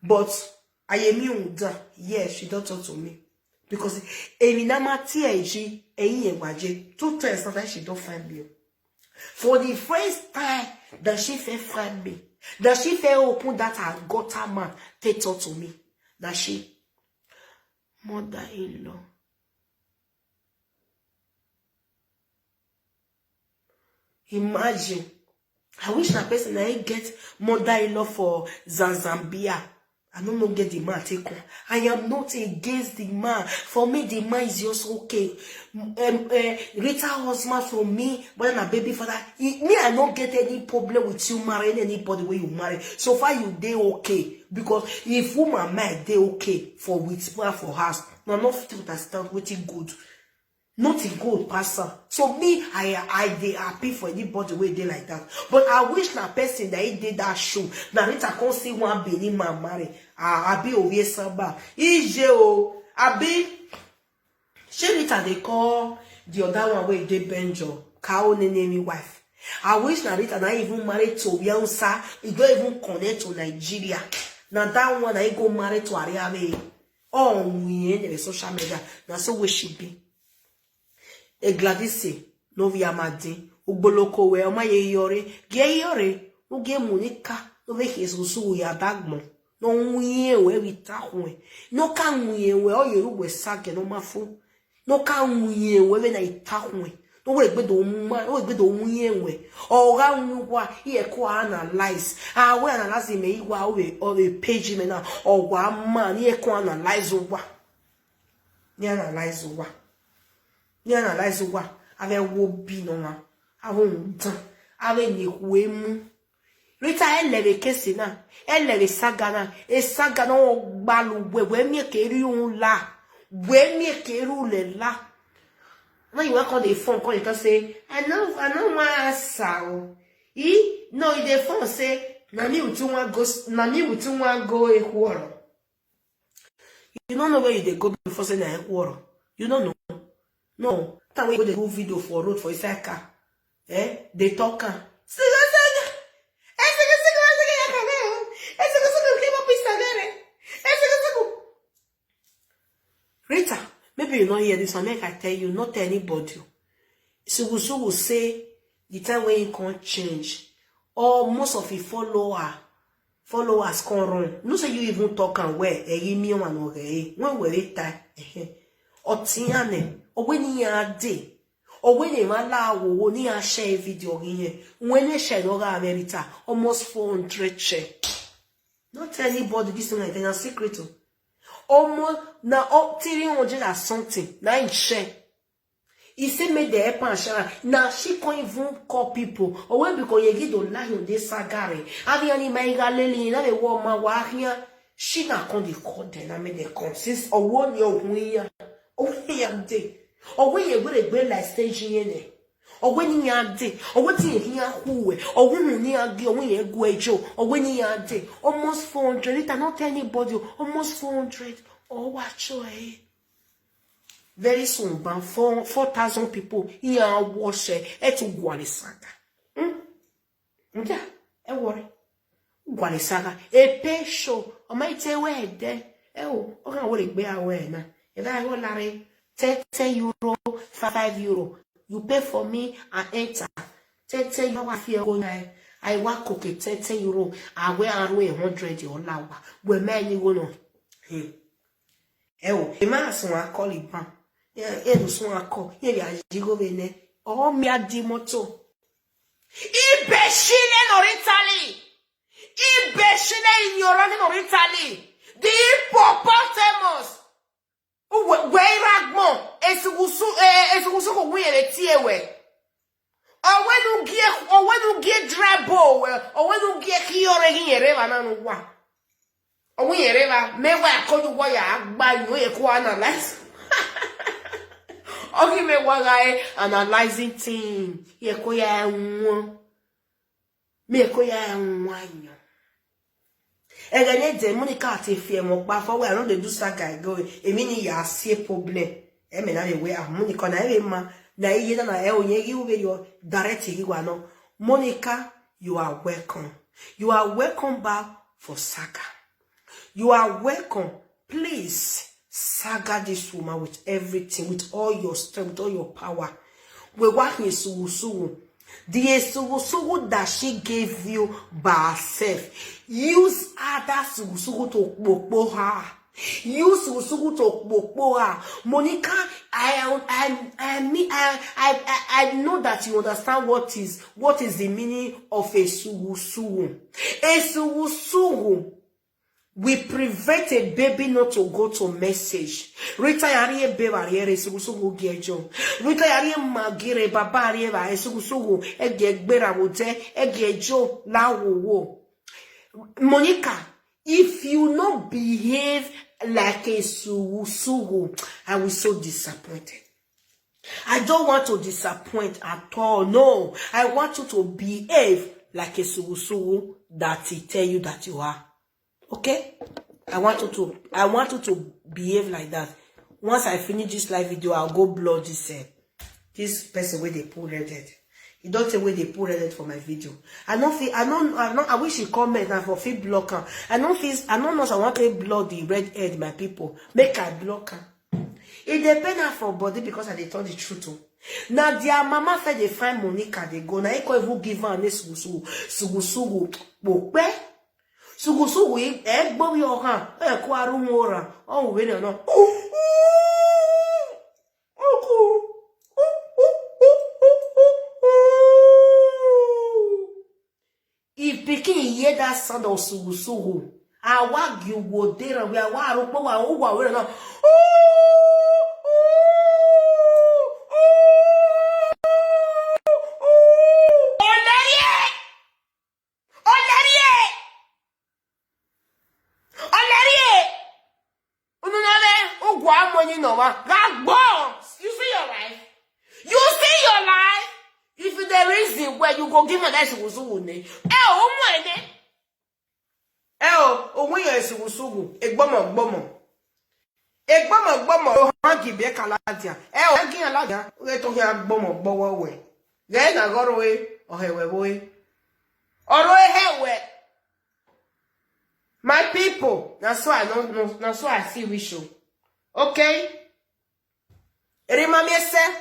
But I am you. Yes, she don't talk to me. Because Eminama TIG, two times that she don't find me. For the first time that she felt find me, that she felt open that I got her man, they talk to me. That she, mother-in-law. Imagine. I wish that person I get mother-in-law for Zambia. I don't know get the man take on. I am not against the man. For me, the man is just okay. Rita husband for me, but I'm a baby father. Me, I don't get any problem with you marrying anybody where you marry. So far, you they okay. Because if woman marry, they okay for with for house. No, not to understand what is good. Not a good person. So me, I they happy for anybody where they like that. But I wish that person that he did that show. Now Rita can't see one Benny man marry. I be over samba. Ije I be. She Rita they call the other one where they Benjo. Kao name wife. I wish that Rita not even married to Beyonce. He don't even connect to Nigeria. Now that one I go married to Ariane. Oh, we in the social media. That's so we should be. E Gladys no via madin ugboloko we o ma ye yore no ge Monica no ve Jesus ya dagmo no nwuye we bitahwe no ka nwuye we o yoru we sage no mafu no ka nwuye we na itahwe no we gbedo mma o gbedo nwuye we o ga nwuwa ye ko analyze we analyze me igwa o we page me na o wa man ye ko analyze wa ni analyze wa. Ni analyze what ave wo bi no wa awon dan ave ni kuemu Rita elere kesi na elere saga na e saga na o gbalu we mi ekeri un la we mi ekeru le la when you call the phone call it say I know want sao no the phone say na me utu wan go ekworo. You don't know where you dey go before say na ekworo. You don't know. No, that way go the whole video for road for his car. They talk. Rita, maybe you not hear this one. Make I tell you, not tell anybody. So will say the time when you can't change, or most of the followers can run. No say you even talk and where me one or when we time. Or tiane. Or when you are day, or when you allow when you share video here, when you share America, almost 400 share. Not tell anybody this thing like a secret. Almost now up 300 or something. 9 share. He said me the help share. Now she can't even call people. Or when because you get to lie on this sagari. Have you any maigaleli na the woman wahia? She not can the call them. I mean the consist or one year we are day. Or when you go to like staging in or when you are day, or what you hear who, or when you are when you go Joe, or when you are day, almost 400. It are not anybody, almost 400. Oh, watch your Very soon, ban 4,000 people here wash it to Gualisaga. Yeah, I worry. Gualisaga, a pay show, or might say where there. Oh, I will be aware now. If I will Larry, 10 euro, 5 euro. You pay for me and enter. 10 euro, I work okay, 10 euro. I wear 100 or lower. Where man you go on. Oh, the man so I call it ban. Yeah, so I call. Yeah, you go in there. Oh, me a dimoto. Ibeshile or Italy. Ibeshile in your running or Italy. The hippopotamus. Where ragmo? Esugusu win tiewe. Or when you get drabo, or when you get here, reva nanu wa. Or when you reva, me wa call you wire, buy you a analyze. Okay, me wa analyzing thing. Ye koya me koya wanyo. And then the Monica te fear more, but for where I know the do saga go, a mini ya see problem. I mean, I wear Monica, na ye na you video direct you. Monica, you are welcome. You are welcome back for saga. You are welcome. Please saga this woman with everything, with all your strength, with all your power. We want his sugu. The sugu that she gave you by herself. Use other sugu to bobo her. Use sugu to bobo her. Monica, I know that you understand what is the meaning of a sugu. A sugu we prevent a baby not to go to message. Retire baby sugu gejo. Retire magire babari ba sugu egbera wote egejo la wo. Monica, if you not behave like a sugu, I will so disappointed. I don't want to disappoint at all. No, I want you to behave like a sugu that he tell you that you are. Okay? I want you to behave like that. Once I finish this live video, I'll go block this person where they pull red. He don't say where they pull red for my video. I wish he comment and for feel blocker. I don't know I want to block the red head, my people. Make I block her. It depends for body because I told the truth. Now their mama said they find Monica, they go. Now I can't even give her this sugu. Sugu egbo yo han ko arun ora o we no if pikin hear that sound of sugu awa gi wo dera we awa aropo wa o wa we no You see your life? You see your life? If there is the where you go give me that sugu. When you're sugu, egbomo. Egbomo, hangi be kaladia. Hangi aladia, we to hear bomo we. Then I got away, or hewe. Hewe. My people, that's why I don't know, that's why I see we show. Okay? Remember me say?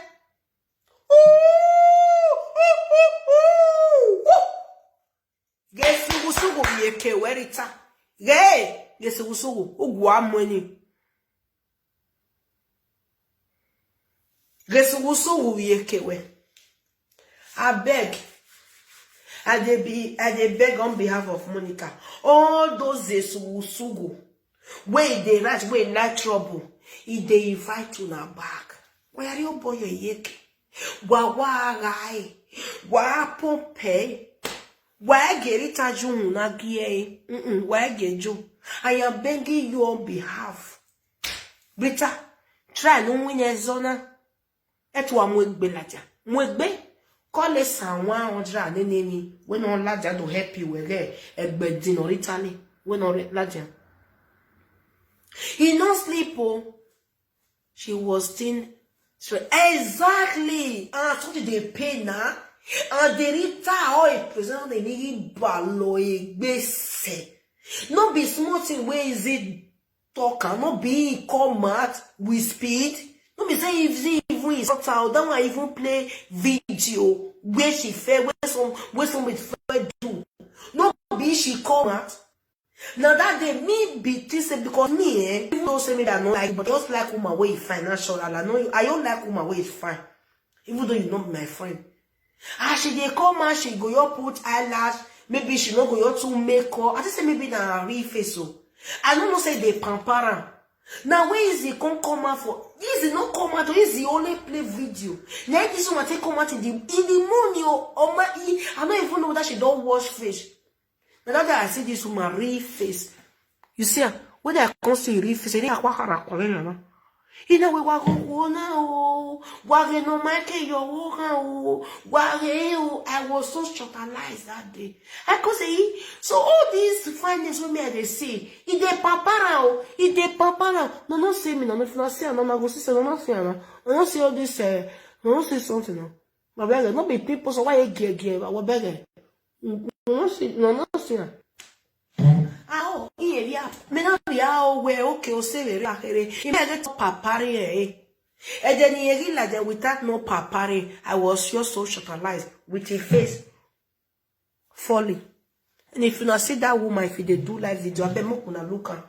Ge sugu yeke werita. Ge sugu ugwa amweni. Ge sugu yeke we. I beg. I beg on behalf of Monica. All those sugu. Where they rush, where not trouble. If they invite you now back. Where are you boy yeke? Wa gai. Wa pompe. Wa gerita jun na gie. Wa geju. I am begging you on behalf. Brita, try no win a zona. Etwa mwegbe laja. Mwegbe. Call us and 100 enemy. When on laja to help you with there. Egbe din or Italy. When on laja. He no sleep oh. She was still straight. Exactly. And something they pay now. And they retire present the nigga baloy base. Not be small thing where is it talker, not be come out with speed. Not be say if she even is out, that one even play video where she fair, where some with fair do. Not be she come out. Now that they me be this because me, people don't say me that I don't like, but I just like woman way financial. I don't like woman way is fine. Even though you're not my friend. She they come and she go your put eyelash, maybe she not go your to makeup. I just say maybe na real face so. I don't know say they pamper. Now where is he come out for? Is he not come out or is he only play video? Now this one take come out in the morning or I don't even know that she don't wash face. Now that I see this woman real face, you see when I come see real face, they are quite ina we wage no make your wage I was so shortalized that day. I could say so all these fineness with me they say it de papara no say me no if not say no go say no say no say all this no say something no my beg no be people so why you get our beg no say no say ah, yeah, me na ya we okay o se re akere. If I get papare and then you like that without no papare, I was just so shortalized with a face falling. And if you not see that woman, if they do live video, I bet more gonna look at.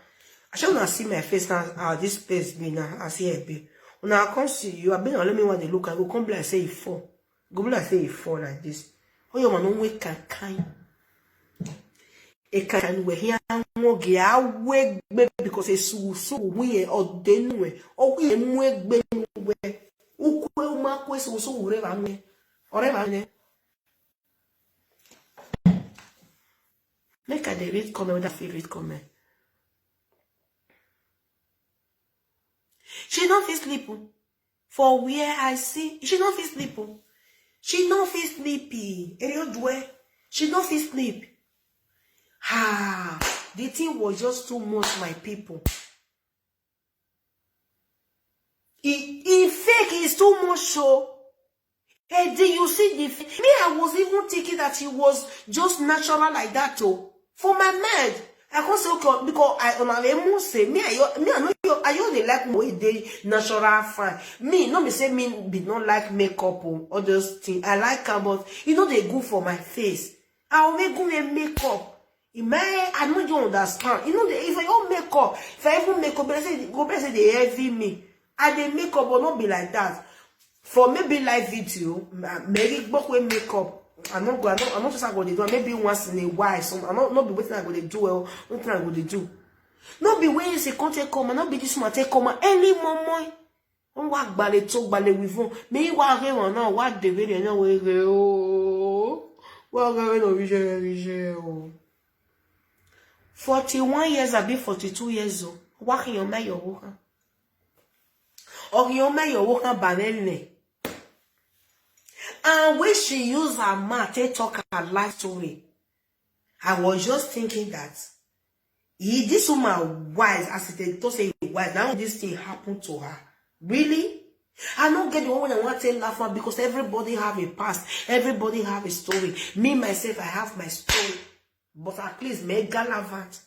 I shall not see my face now. This place be now. I see it be. When I come see you, I been let me want to look. I go come like say it fall. Go like say it fall like this. Oh, your man don't wake kind. Can we hear more gear because it's so weird or denue or we mweg benue ukwe makwe so whatever me or ever make a read comment with a favorite comment. She don't feel sleep for where I see she don't feel sleep. She don't feel sleepy. She don't feel sleep. The thing was just too much, my people. It fake is too much so. Hey, do you see the fake? Me, I was even thinking that it was just natural like that too. For my mind, I can't say okay, because I say me, I only like more day natural fine. Me, no me say me be not like makeup or all those things. I like them, but you know they good for my face. I will make good makeup. I know you understand. You know, if I don't make up, if I even make up, go say they heavy me. I they make up, but not be like that. For maybe live video, maybe book with makeup. I'm not just going to do. Maybe once in a while. So I'm not be waiting. I'm going to do well. What I'm going to do? Not be waiting. Say content come. Not be this one take come. Early morning. On walk ballet talk ballet with you. Me walk here now. What the video now? We go. Walk here no vision. 41 years, I be 42 years old. Walking your man, your worker. Or your man, your worker, banane. And when she used her mouth to talk her life story, I was just thinking that this woman wise, as they don't say wise, now this thing happened to her. Really? I don't get the one when I want to laugh at because everybody have a past, everybody have a story. Me, myself, I have my story. But at least make relevant.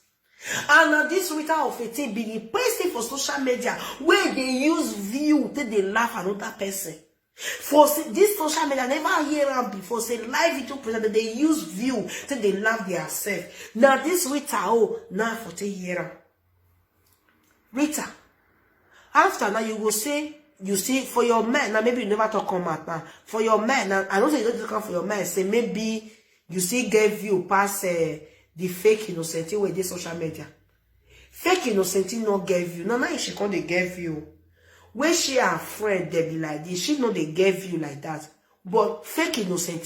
And this Rita of a thing be the person for social media where they use view till they laugh at another person. For this social media, I never hear them before. Say live video presenter, they use view till they laugh themselves. Now this Rita, now for 10 years. Rita, after now you will say, you see, for your man, now maybe you never talk on that now. For your man, now I don't say you don't talk for your man, say maybe you see get view pass the fake innocent with this social media. Fake innocent no get view. No, she can't they get view. When she her friend they be like this, she know they get view like that. But fake innocent,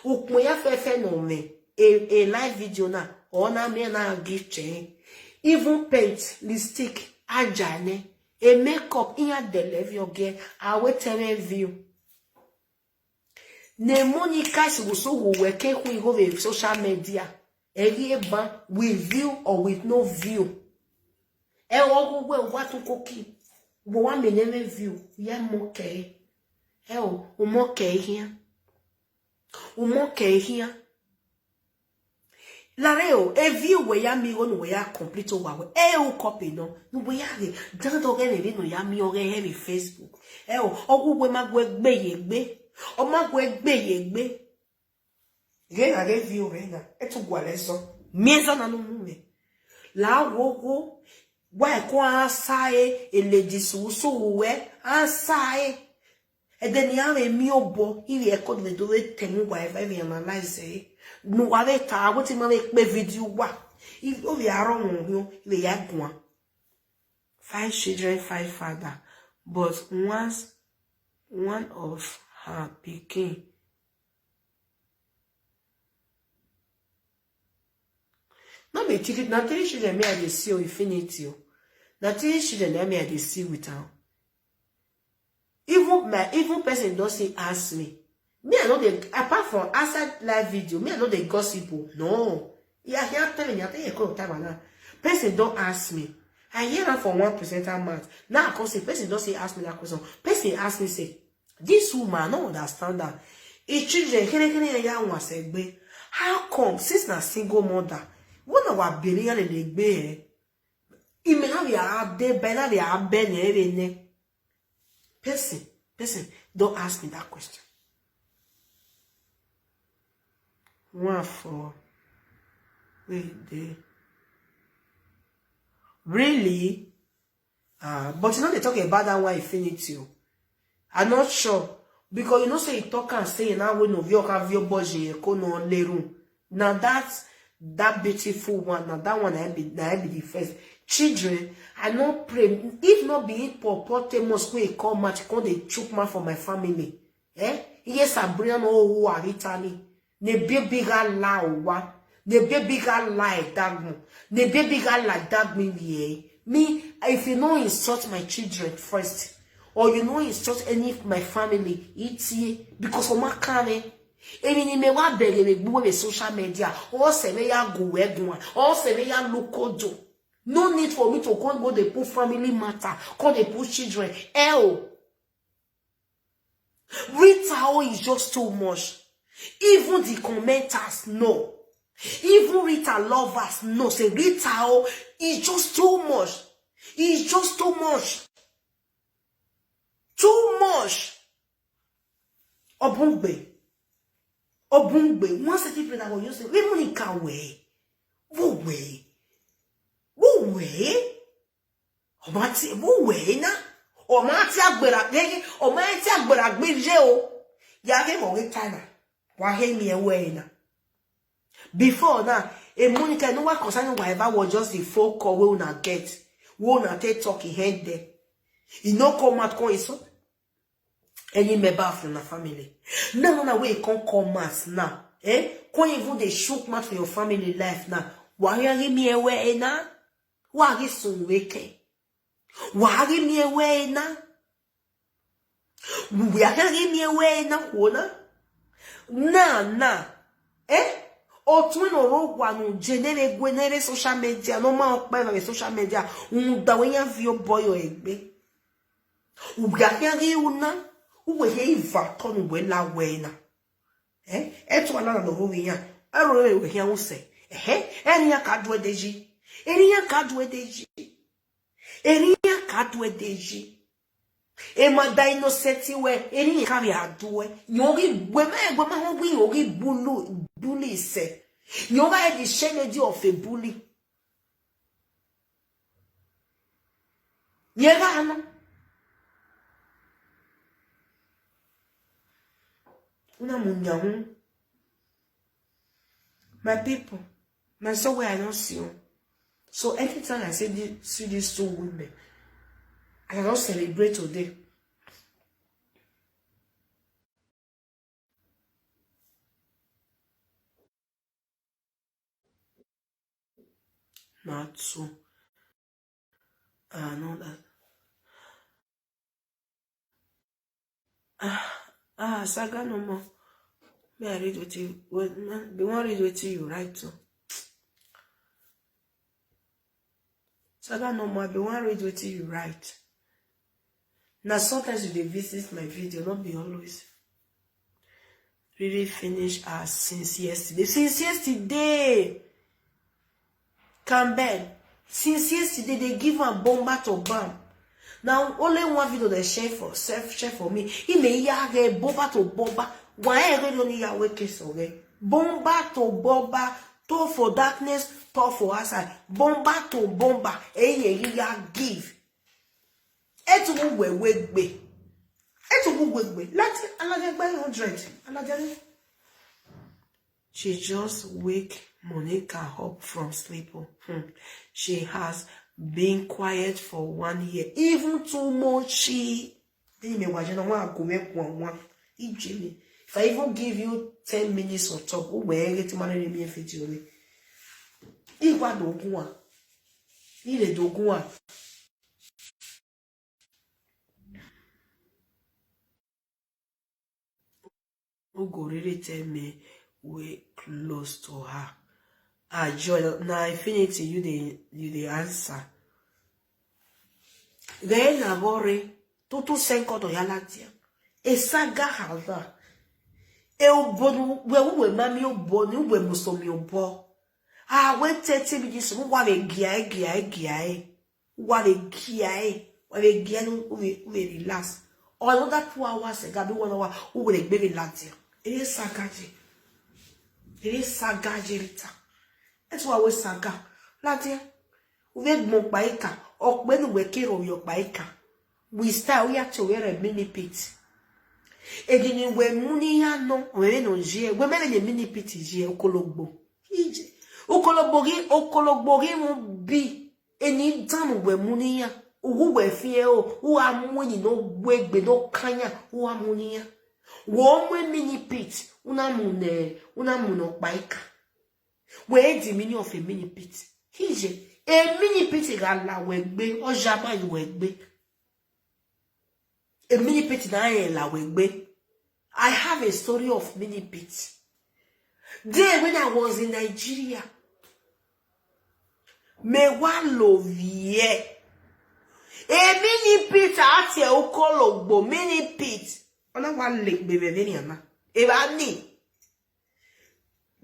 Ukmoya fe no me a live video na or na me na give chain. Even paint, lipstick, ajane, a makeup in a deliver your girl. I will tell view. Ne Monica so work we go with social media. Every with view or with no view. E wo go what to cookie. Bo wa me never view. Ya moke. Hell, o moke here. O moke here. Lareo, e view we ya mi on we ya complete wa we. E o copy no. No we ya de. Dan to ge no ya mi o ge heavy Facebook. E o we magwe gbe ye gbe. O magwe gbe ye gbe. Ge na ge view we na. E to gwa leso. Mieza na no mume. La wo wa ko asae eledisu so we asae e de ni ave mi obo iri e ko de do temu wa e we analyze no wa le ta wo ti ma le pe video wa if o we aro won le ya gun 5 children 5 father but once one of her pikin no be ticket na 3 children me I dey see infinity o. Na 3 children me I dey see with her. Even person don't say ask me. Me I know they apart from outside live video, me I know they gossip. No. Yeah, here telling you, I think you call time now. Person don't ask me. I hear that from one presenter month. Now I can say person don't say ask me that question. Person ask me say, this woman I don't understand that. If children how come since na single mother? One of our billion in the bay. Person, don't ask me that question. One for wait there. Really? But you know they talk about that one infinity. I'm not sure. Because you know say you talk and say now we know you have your budget no lerum. Now that beautiful one, now that one I be the first. Children, I not pray. If not be hippopotamus, we call much, call the choke man for my family. Yes, I bring all who are Italy. Ne baby gal la wa. Ne baby gal like that. Ne baby gal like that me. Me, if you know insult my children first, or you know insult any of my family, it's because of my carne. Even me wa bele me social media, or se me ya go egwa, or se me ya lokodo. No need for me to go they put family matter, call they put children. Rita is just too much. Even the commenters know. Even Rita lovers know. Say Rita is just too much. It's just too much. Too much. Obungbe. Once the people that will use it, we money can way. Wo way. Omati wo na omati agbera pegi omati agbera gbeje o ya ke mo we China wa he mi e na before now a Monica no wa concern whatever was just the phone call we una get we una take talk head there e no come out come so any member from the family no we come out now come even they shook mat for your family life now wa he mi e na Wagi sunweke. Wagi miye na. Wagi miye na wona. Na. Otwino rogwa no genere gwenere social media. No ma okpe social media. Dawenya vio boyo egbe. Wagi una. Uwe iva tonu we la wena. Etu ala na no ya. Aro we hia wo se. Eni ya kadwe deji. Eriya kadwe deji. Ema da innocenti we. Eriya kari adwe. Nyori gwema hongwi nyori bully se. Nyora e di shenedi of a bully. Nyera ano. Una munyahu. My people. My soul where I don't see you. So anytime I see these two women, I cannot celebrate today. Not so. I know that. Saga no more. May I read with you? Well, be one read with you, right? So. Saga no more, be one read with you, right? Now sometimes you dey visit my video, not be always. Really finish as since yesterday. Since yesterday. Campbell. Since yesterday they give am bomba to bam. Now only one video they share for me. He may yage bomba to bomba. Why really ya wake so bomba to bomba. To for darkness, to for outside. Bomba to bomba. Ya give. Etu wegbe. Etu wegbe. Let's another by 100. Another. She just wake Monica up from sleep. She has been quiet for 1 year. Even too much. If I even give you 10 minutes on top, who go really tell me we're close to her. Joy, now infinity you the answer. Then I worry, tutu senko to yalatia. E saga halda. E ubonu, we mami uboni, we musomi ubo. We tete mi jisu, wale giae. Wale giae, we relax. Another 2 hours, gabi 1 hour, we will be relaxing. It is sagaji. It is sagaji rita. That's why we saga. Latia, we had more baika, or when we kiro your baika. We start, we have to wear a mini pit. Again, we munia no, we no jie, we made a mini pit jie, okologbo. Okologbogi won't be any time we munia, who we fear, who are money no wegbe no kanya, who are munia. One mini pit, una muno baika. Where the meaning of a mini pit? Hije, a mini pit is a la wegbe, or jaba you wegbe. A mini pit na la wegbe. I have a story of mini pits. There when I was in Nigeria, me wa lovie. A mini pit ati e okologbo mini pit. Ona wa lek bebe veni ama. E ba ni.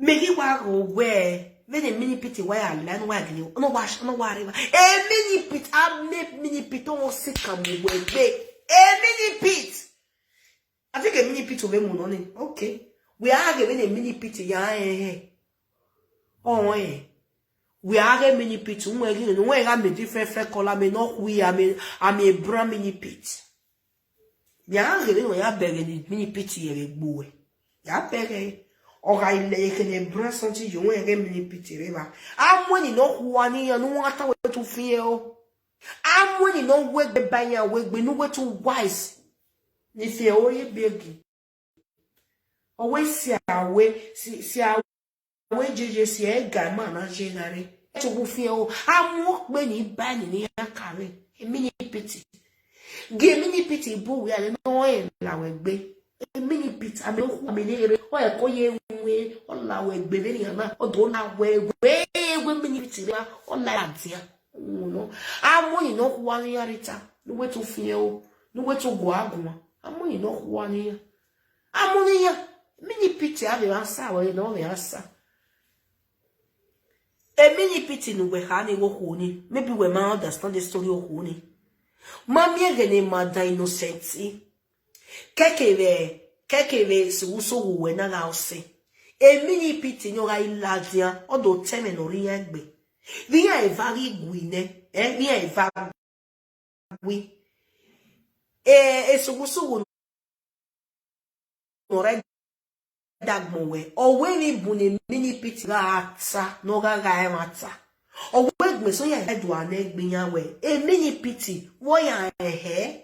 Megi wa go where when a mini pit where I learn where I no wash no worry. A mini pit I make mini pit on sikam wegbe. A mini pit. I think a mini pit over money. Okay. We are giving a mini pit ya oh eh. We are a mini pit. No I am a different color. Me not we I'm a brown mini pit. We are giving we are begging mini pit here boy. Ya begging. Or I like a brown something you want a mini pit river. I'm winning not one year no matter what to feel. I'm winning no work the banner work we know what to wise. If you are begging. Always see our way, see our way, JJ, a guy man, and generally. To go feel, I'm walk when you ban in your carry a mini pity. Give mini pity, boo, we are no way, Lawegbe. A mini pit, I mean, or a coy way, or Lawegbe, or don't have way, when mini pity, or Lantia. No, I'm only not 1 year later. No way to feel, no way to go out. I'm only not 1 year. I'm only here. Mini pity have the answer, or you know the answer. A mini pity no we honey wo honi. Maybe we might understand the story of honi. Mammy again mother innocenti. Kekeve so we na house. A mini pity no I ladia or do teme no riegbe. We are a very guine, we are a very so no Dagmowe, or when we bune mini pit rata, no gaga mata. Or wait me so ya head one egg being away. A mini pity, why I hair?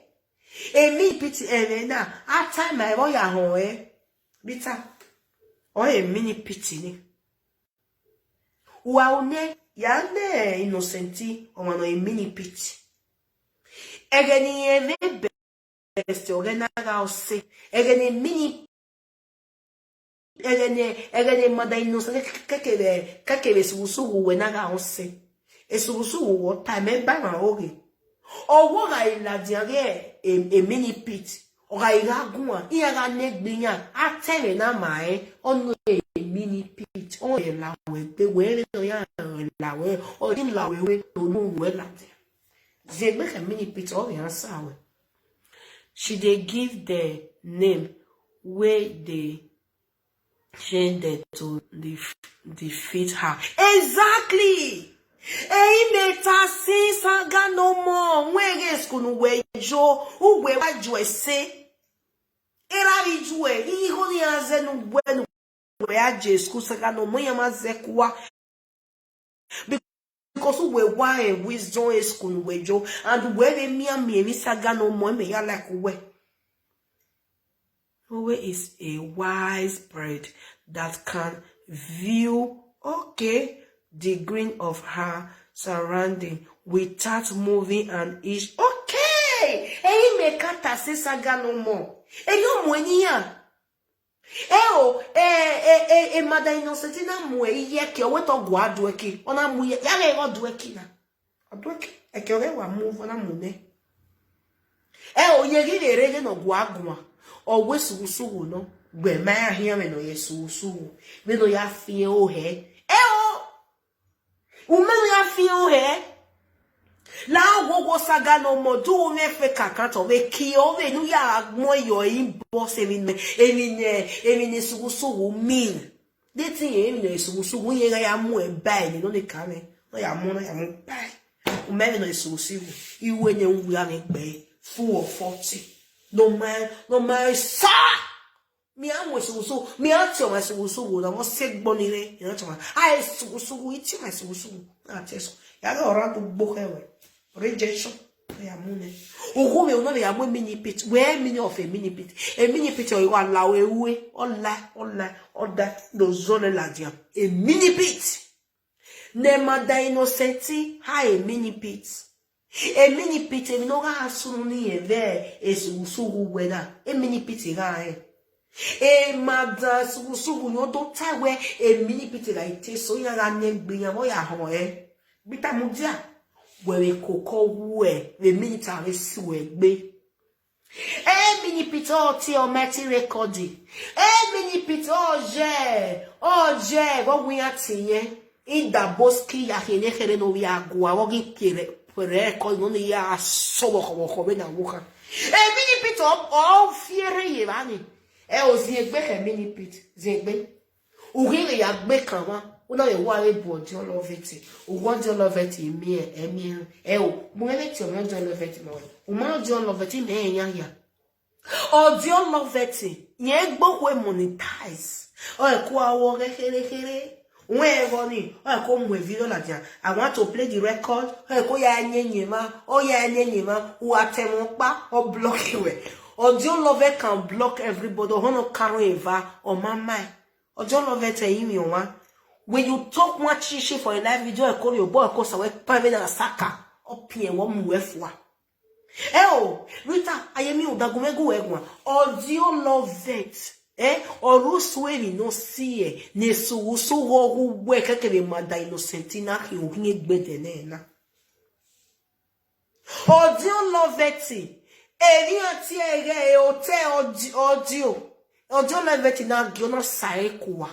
A mini pity, na, at time my boy a hoe, bitter. Or a mini pity. Wow, ne, yande innocenti, or a mini pity. Again, a best, or a say, again a mini Egene mother innocent kakebe subusugu we naga onse. E subusugu what time e ba na oge. O wo ga ila diare mini pit. Ora iragua, ira negbinya, atele na mae, on mini pit, on la we no ya la we, or in la we to no we la de. They make a mini pit or ya sawe. She they give the name where they change it to defeat her. Exactly! Ei meta sinsa gano mo, mwege skunu wejo, uwe wajwe se. Era ijwe, iho ni aze nuwenu weaje skusa gano mo yamaze kuwa. Because we why wisdom is skunu wejo, and we miya misa gano mo me ya like we. Uwe is a wise bird that can view, the green of her surrounding without moving an inch. Okay! Eyi me kata sisa gano mo. Eyo mwenia. Mada Innocent na mwe yeke weto gwa adweki. Ona muye yale odweki na. Odweki eke wa move ona mune. Yegi rege no gwa gwa. O wesugusugu no. Gbe ma ahia me no yesugusugu. Me no ya fie o he. Umenu ya fio he la gogo saga no mo do ne fe kakato we ki o we nu ya mo yo imbo se emine sugusugu min de tin emine sugusugu ye ya mu e bai ni no le kame no ya mu bai umenu no sugusugu iwe ne nwu ya ne gbe full of 40 no man sa mi amo sugusugu mi atio ma sugusugu na mo segbo ni re ina chama ai sugusugu iti ma sugusugu na teso ya ga ora tu bohewe rejection ya mune ugume uno ya mo mini pit we mini of a mini pit o wa lawe ewe oda do zone la dia a mini pit ne Mada Innocent ha a mini pit e no ga asunu ni e ve e sugusugu weda a mini pit ga Mada sugusugu no do tawe mini pit la ite so ya ga negbiyan mo ya ho bita mudia we koko we mini tare si we gbe mini pit o ti o meti recording mini pit oje go wi atiye ida boski ya hele no wi agwa wo gi pere ko no ni ya so wo be na wo kan mini pit o fiere ye bani o ziegbe ke mini pit ziegbe ugire ya gbe kan wa una ye wa le bo jo loveti o won jo loveti emi o mo le ti o mo jo loveti mo o ma jo loveti na yan ya o jo loveti yen gbogbo monetize o e ko awo kere we go ni o e ko mu video la dia I want to play the record o e ko ya nyenye ma o atemo pa o block we Audio Love can block everybody. Hono carry eva or mama. Audio Love te imi one. When you talk much shit for a live video, I call your boy, cause I work private and saka. Up here, one mufwa. Rita, I am you, Dagumego Egwa. Audio Love it. Or Rusway no see, ne so who work at the Mada Innocent na you need better than. Audio Love it. Ati ege audio leveti na gyono sai kuwa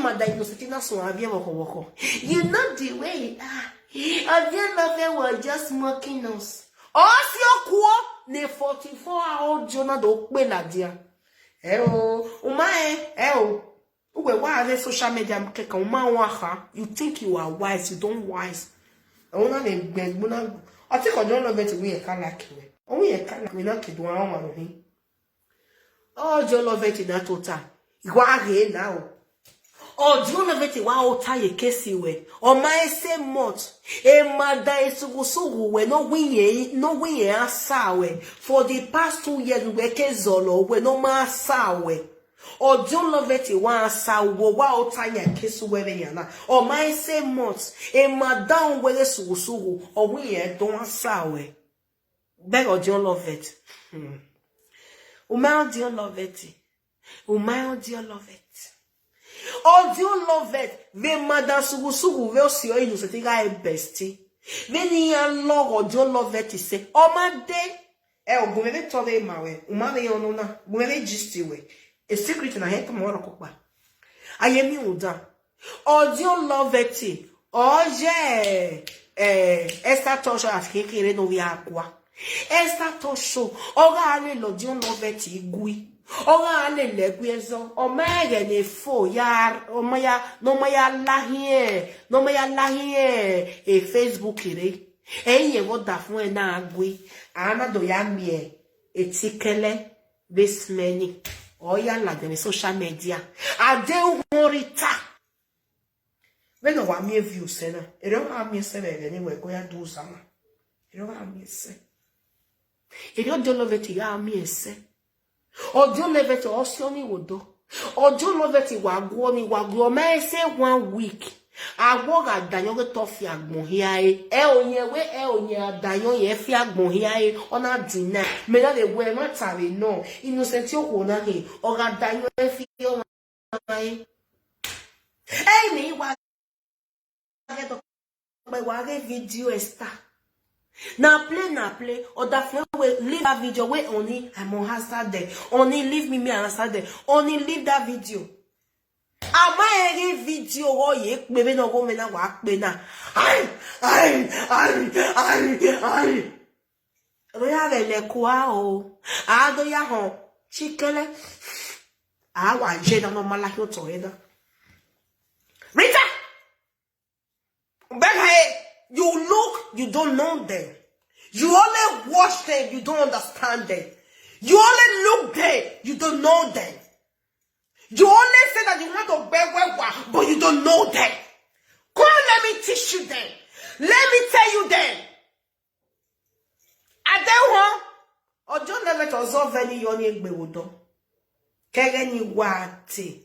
Mada Innocent na so abia woko you know the way abia love was just mocking us osio kuo ne 44 audio na do pe na dia uwe wa the social media mkeka uma wa ha you think you are wise you don't wise ona ne gbeguna ati ko Audio Love we e kan like we oh yeah, can we not do our money? Audio Love na total. Igwa now. Audio Love wa ota ye kesi we. O my say mot. Mada Isugusugu we no win asa we. For the past 2 years we ke zolo we no ma asa we. Audio Love wa asa wo wa ota ye kesi we yana. O my say mot. Mada we Isugusugu o win don asa we. Beg Audio Love it. Audio Love it. Audio Love it. Audio Love it. Ve Mada Sugusugu ve osi o Innocent ga e bestie. Ve ni an log Audio Love it se. O ma de gumere tove mawe, umare yonona, gumere gistiwe. A secret na heka moro kokpa. Ayemi uda. Audio loveti. Oje. Esta tosho afkekere no vi akwa. Esta tosho. Oga ale l'audio loveti igui. Oga ale legwezo. Omege ne fo ya. No maya lahie. No maya lahie. E Facebook ire. Eye woda fun na agui. Ana do ya mie. Etikele. Besmeni. Oya la de social media. Ade umorita. When wa me view sena. E don't have me se be ni we go ya do sama. E don't have me se. E don't do love it ya me se. O do love it o si oni wodo. O do love it wa gwo me se 1 week. Agbo ga danyo ge to fi agbon hia e onye adanyo ye fi agbon hia e ona dina me na le we ma tare no innocent okwo na he o ga danyo e fi o ma e mi wa ge to pe wa ge video esta na play or that we leave that video we only I'm on hashtag there only leave me hashtag there only leave that video. Ama eri video ho ye pe no go me na wa pe na ai roya le kwa o ado ya ho chikele awa je na no mala ki o to eda Rita you look, you don't know them. You only watch them, you don't understand them. You only look there, you don't know them. You only say that you want to beg, but you don't know them. Come on, let me teach you them. Let me tell you them. I don't want. Ojo never to solve any yoni gbewodo. Kegeni wate.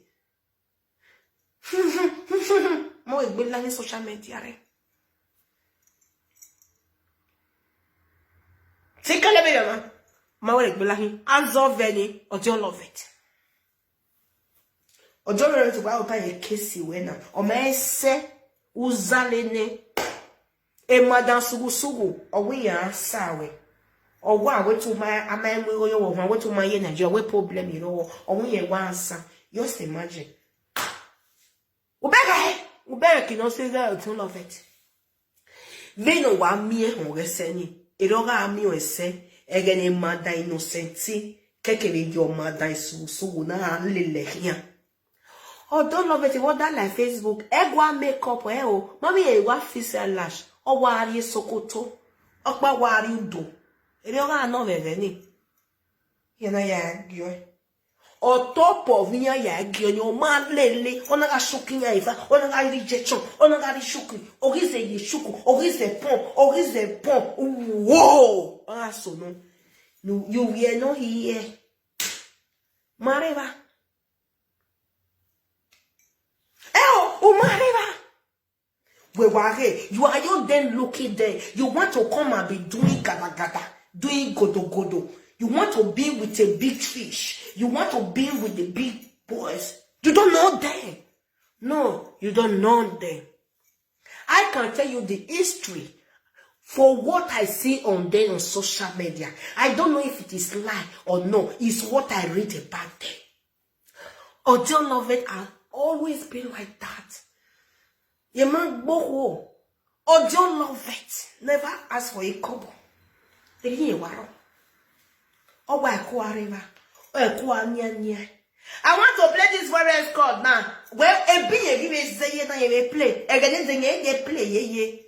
Mo egbe la ni social media re. Take a little bit, ma wele egbe la ni. Anzo veni, ojo love it. Ojo love it wa ota ye kesi wena. O me se uzalene. E madan sugu owe ya sawe. Owa wetu ma amaenwe yo wo wetu ma ye Nigeria we problem you know owe ye wa answer. Just imagine. Ubega ki no say that you love it. Vino wa mi e hon reseni. Eroga mi o ese egene mada innocenti kekele yo mada sugu na lele hian. Oh, don't love it. What that like Facebook? Egwa makeup o. Mami e wa facial lash. O wa ari sokoto. Okpa wa ari udo. Eroga no veve ni. Yana ya gyo. O top of ya gyo ni o ma lele. Ona ga shokin ya ifa. Ona ga rejection. Ona ga rishuku. Orize ye shuku. Orize pon. Whoa. Ona so no. You we no here. Mareva. You are you then looking there. You want to come and be doing gada, doing godo. You want to be with a big fish. You want to be with the big boys. You don't know them. No, you don't know them. I can tell you the history for what I see on them on social media. I don't know if it is lie or no. It's what I read about them. Ojo love it has always been like that. Ye man boho. Ojo love it. Never ask for a kobo. I want to play this warriors card now. Well, a be a give a say na you play. Again, they play ye.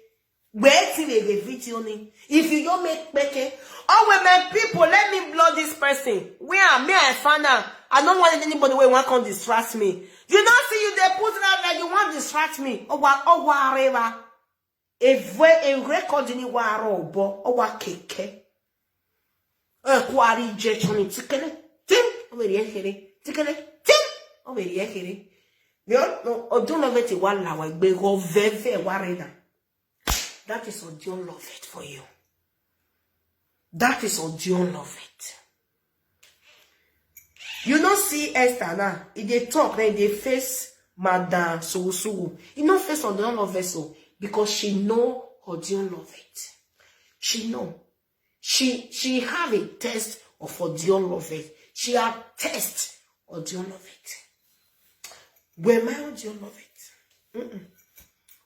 Where till a video ni. If you don't make it. Oh, women, people, let me blow this person. Where me I found out. I don't want anybody who want to distract me. You don't see you they put out like you want to distract me. Oh, whatever. A record in waro bo. Oh, wa keke. Kwari jechoni tikele. Tim. Over here. Tikele. Tim. Over here. No, don't love it. One lawa. Be go veve wareda. That is what you love it for you. That is what you love it. You don't see Esther now. If they talk, then they face Madam Sugu. You don't face on the love vessel because she know how you love it. She know. She have a test of Odiolove. She had test Odiolove. Where my Odiolove?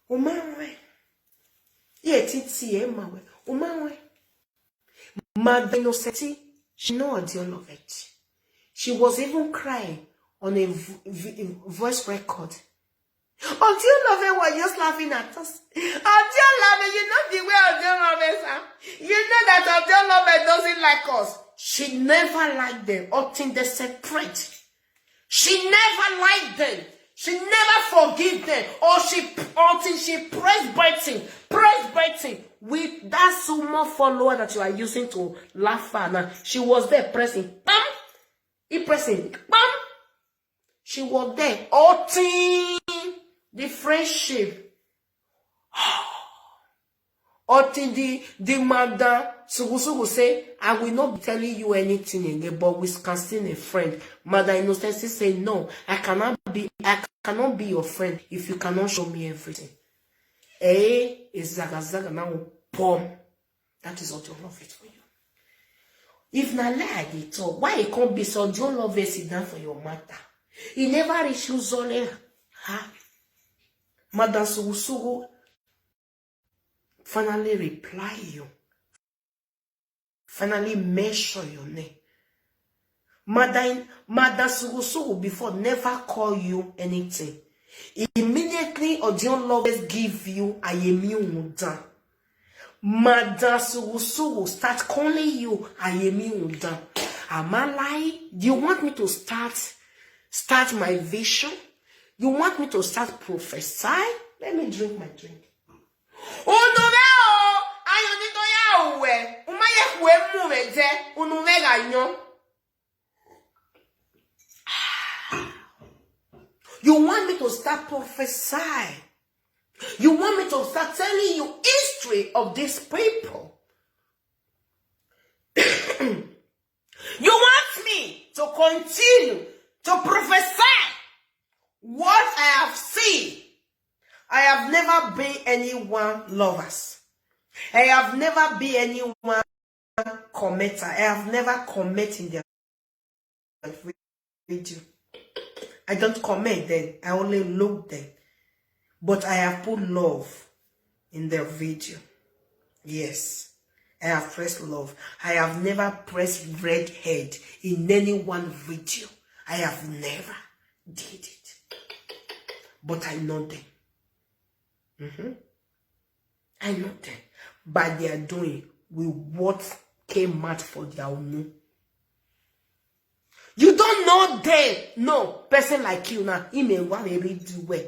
Umawe. Yeah, titi mawe. Umawe. Mother Innocenti, she know Odiolove. She was even crying on a voice record. Odiolove was just laughing at us. Odiolove, you know the way Odiolove is. You know that Odiolove doesn't like us. She never liked them until they separate. She never liked them. She never forgive them. Or until she press button with that sumo follower that you are using to laugh at. Now, she was there pressing. Bam! He pressing. Bam! She was there. Until the friendship. Until the mother Sugusugu say, I will not be telling you anything again, but we can still a friend. Mother Innocenti say, no, I cannot be your friend if you cannot show me everything. Is Zagazaga now bomb. That is Odiolove for you. If na lie they talk, why it can't be so Odiolove sit down for your matter? He never reach you Zole. Mother Sugusugu finally reply you. Finally measure your name. Mother Sugusugu before never call you anything. Immediately Odiolove give you Ayemi Udan. Mother Sugusugu start calling you Ayemi Udan. Am I lying? Do you want me to start my vision? You want me to start prophesy? Let me drink my drink. Oh no! You want me to start prophesy? You want me to start telling you history of these people? You want me to continue to prophesy what I have seen? I have never been anyone lovers. I have never been anyone commenter. I have never commented in their video. I don't comment them. I only look them. But I have put love in their video. Yes. I have pressed love. I have never pressed red head in any one video. I have never did it. But I know them. I know them. But they are doing with what came out for their own. You don't know them. No, person like you now, he may want to do well.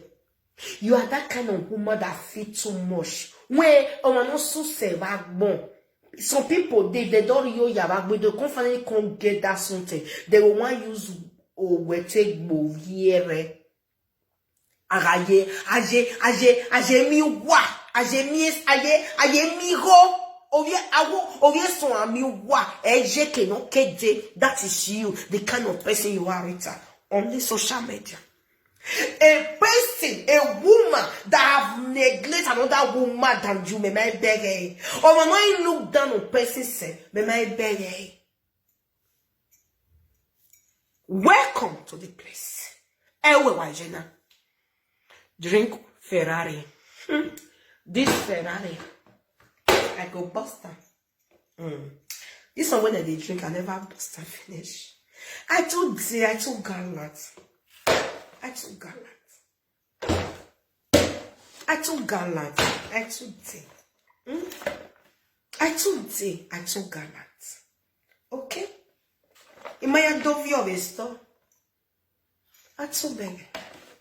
You are that kind of woman that feel too much. Where some people they don't use yabag, but they confidently can't get that something. They will want to use we take boviere. Aje mi wa, aje mi ho. That is you, the kind of person you are, Rita, on the social media. A person, a woman that have neglected another woman than you, may I beg her. Or when I look down on person, say, may I beg her. Welcome to the place. Ewe wajena. Drink Ferrari. This Ferrari. I go bust them. This one when I did drink, I never bust and finish. I too gallant. Okay? In my adovio vesto. I too beg.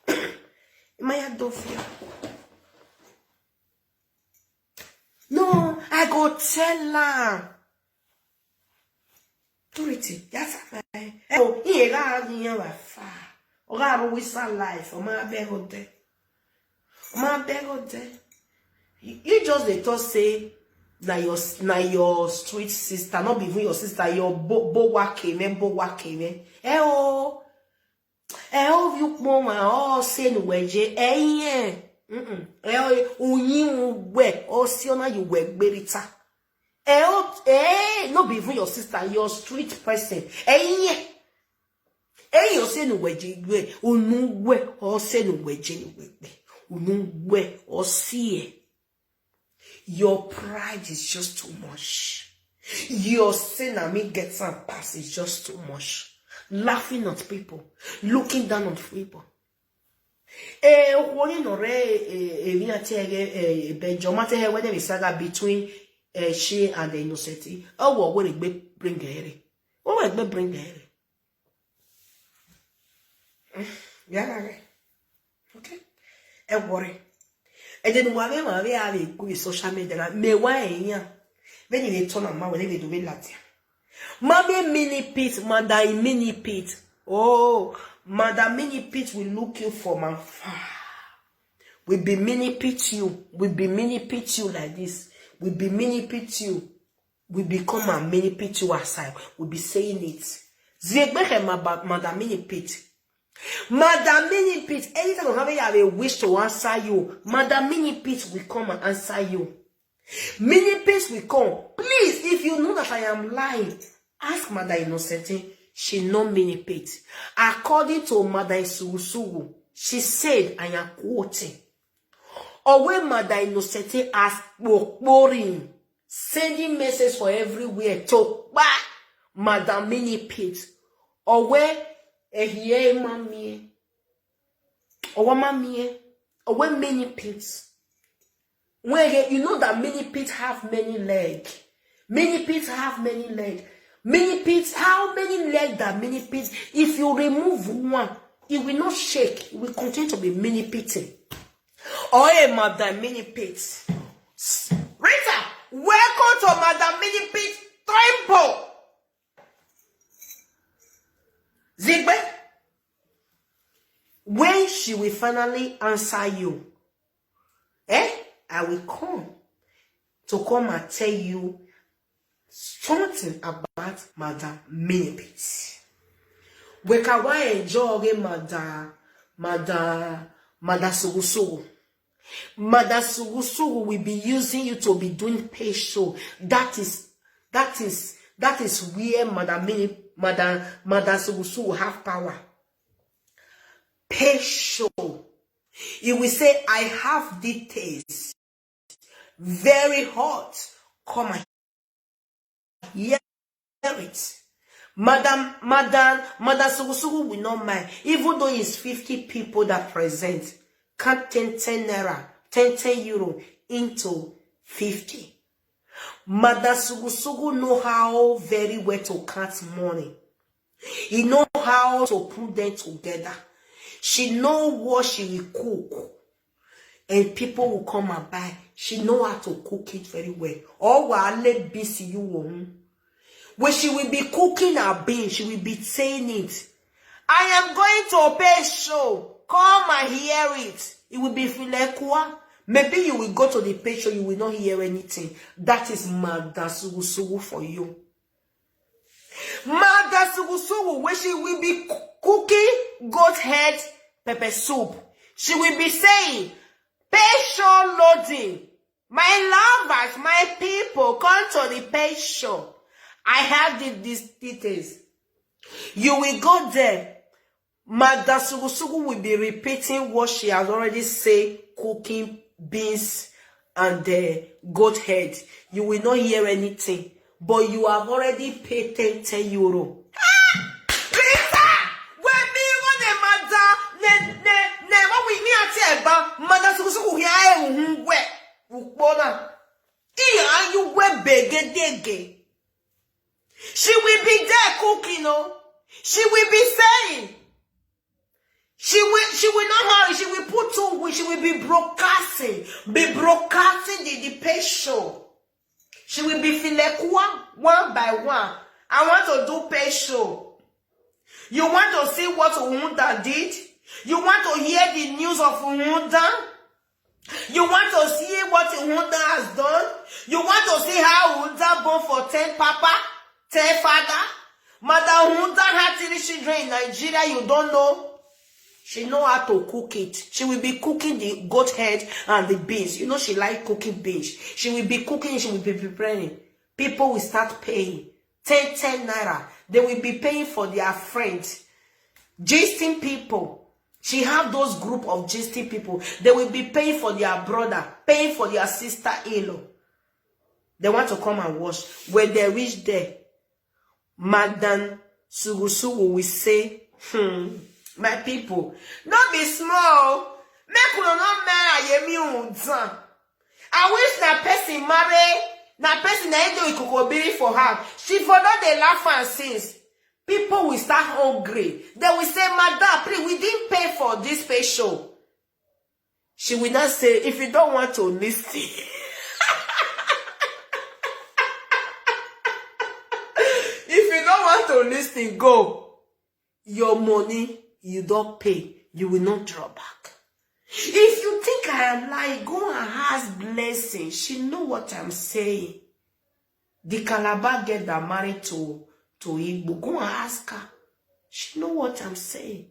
In my adovio. No, I go tell her. Purity, that's right. Oh, here I am. Or I always life. Or my beg of day. You just they thought say na your street sister, not even your sister, your bowa keme. You mama all say no weje. Unyi we o siona you we berita. No be even your sister, your street person. You say no weje, unugwe, or say no weje, unugwe, or see. Your pride is just too much. Your sin and me get some pass is just too much. Laughing at people, looking down on people. Between she and the innocent. Oh, what will it bring her? What will it bring her? Yeah, okay. And worry. And then why have a social media? Me why when you turn on my when they do it Latin. Mommy mini pit, mother mini pit. Oh, mother mini pit will look you from afar. We be mini pit you. We be mini pit you like this. We be mini pit you. We become a mini pit you aside. We be saying it. Zegbe mother mini pit. Madam Mini Pit, anytime you have a wish to answer you, Madam Mini Pit will come and answer you. Mini Pit will come. Please, if you know that I am lying, ask Mother Innocente. She know Mini Pit. According to Mother Isugusugu, she said, I am quoting, or when Mother Innocente asked boring, sending messages for everywhere to Madam Mini Pit, or where mamie, or when many pits. Where you know that many pits have many legs. Many pits have many legs. Many pits, how many legs that many pits? If you remove one, it will not shake. It will continue to be many pitting. Oh, Madam Mini Pits. Rita, welcome to Madam Mini Pit Trimpo. Zigbe, when she will finally answer you, I will come and tell you something about Madam Mini Pit. We can enjoy Madam Sugusugu. Madam Sugusugu will be using you to be doing page show. That is where Madam Sugusugu have power. Page show. You will say, I have details. Very hot. Come and hear it. Madam Sugusugu will not mind. Even though it's 50 people that present, cut 10 naira, 10 euro into 50. Madam Sugusugu know how very well to count money. He know how to put them together. She know what she will cook. And people will come and buy. She know how to cook it very well. Or let busy you won't. When she will be cooking her beans, she will be saying it. I am going to pay show. Come and hear it. It will be filekwa. Maybe you will go to the page show, you will not hear anything. That is Madam Sugusugu for you. Madam Sugusugu, when she will be cooking goat head pepper soup, she will be saying, page show loading. My lovers, my people, come to the page show. I have these details. You will go there. Madam Sugusugu will be repeating what she has already said, cooking beans and the goat head. You will not hear anything. But you have already paid 10 euro. Rita! When me want a Madam, what we me at about Madam Sugusugu here, Ukbona. Here you we begedege. She will be there cooking, no? She will be saying. She will not hurry. She will put to. She will be broadcasting the page show. She will be filekwa one by one. I want to do page show. You want to see what Uhunda did? You want to hear the news of Uhunda? You want to see what Uhunda has done? You want to see how Uhunda born for 10 papa, 10 father? Madam Uhunda had 3 children in Nigeria. You don't know? She know how to cook it. She will be cooking the goat head and the beans. You know she like cooking beans. She will be cooking. She will be preparing. People will start paying 10 naira. They will be paying for their friends. Gisting people. She have those group of gisting people. They will be paying for their brother, paying for their sister-in-law. They want to come and watch. When they reach there, Madam Sugusugu will say, my people, don't be small. Make you not marry Ayemi. I wish that person marry, that person that do ikokobiri for her. She for not they laugh and sings. People will start hungry. They will say, Madam, please, we didn't pay for this pay show. She will not say, if you don't want to listen. If you don't want to listen, go. Your money, you don't pay. You will not draw back. If you think I am lying, go and ask Blessing. She know what I'm saying. The Calabar girl that married to Igbo, go and ask her. She know what I'm saying.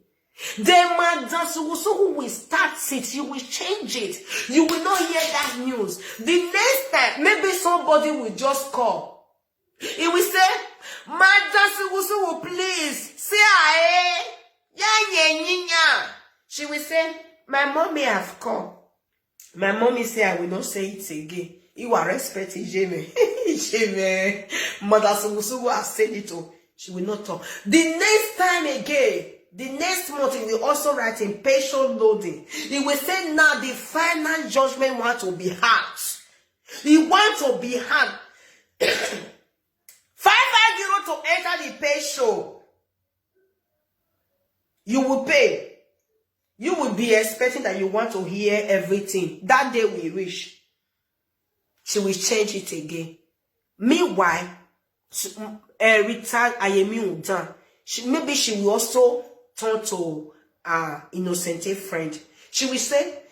Then Madam Sugusugu will start it. You will change it. You will not hear that news. The next time, maybe somebody will just call. He will say, Madam Sugusugu, please, say aye. She will say, my mommy have come. My mommy say I will not say it again. You are respecting Jeme. Jeme. Mother Sugusugu has said it all. She will not talk. The next time again, the next month, he will also write in patient loading. He will say now the final judgment want to be hard. He want to be hard. 550 to enter the pay show. You will pay. You will be expecting that you want to hear everything. That day will reach. She will change it again. Meanwhile, retired Ayemi Udan. Maybe she will also turn to innocent friend. She will say,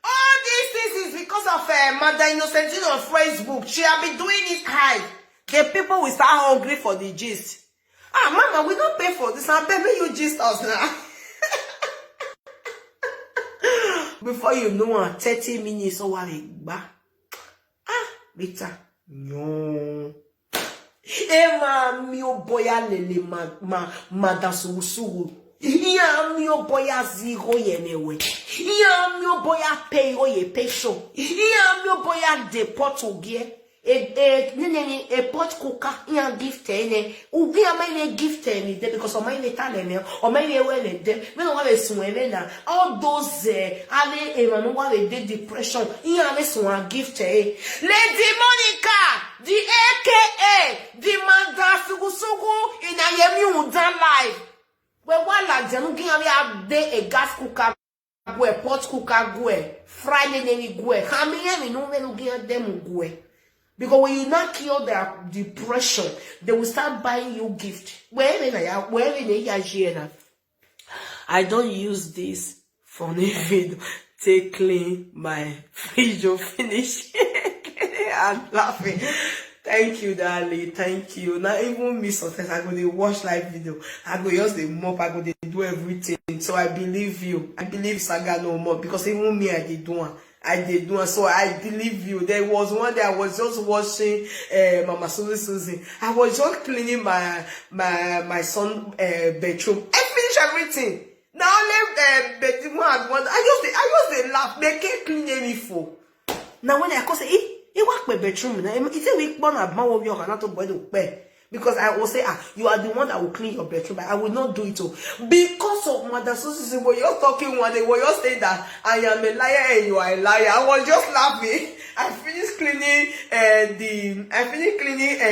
all these things is because of Mother Innocent on Facebook. She have been doing it high. The people will start hungry for the gist. Mama, we don't pay for this. I bet you gist us now. Before you know, 30 minutes or later. No. Ema mio boya lele Madam Sugusugu. Ya mio boya zero yenewe. Ya mio boya pay o ye pay show. Ya mio boya deport ogie. A pot cooker ya gift ene. Ugi amai gift ene because of my talent or my well there. We don't want to swim na. All those ale emanu wa we depression. Ya le swan gift Lady Monica, the AKA, the Madam Sugusugu in Ayemi Udan live. Where one like Janu Giami de a gas cooker, go pot cooker go, Friday name go. Kami no men give them go. Because when you not cure their depression, they will start buying you gift. I don't use this for any video. Take clean my video finish. I'm laughing. Thank you, darling. Thank you. Now even me sometimes I go to watch live video. I go use the mop. I go to do everything. So I believe you. I believe Saga no more because even me I did one. So I believe you. There was one day I was just watching Mama Susie. I was just cleaning my son bedroom. I finished everything. Now let bedroom one. I used to laugh. They can't clean any for. Now when I call say, he work my bedroom. It's a week born at my your not to boy to pay. Because I will say, you are the one that will clean your bedroom, but I will not do it too. Because of Mother Susie, when you're talking one day, when you're saying that I am a liar and you are a liar, I was just laughing. I finished cleaning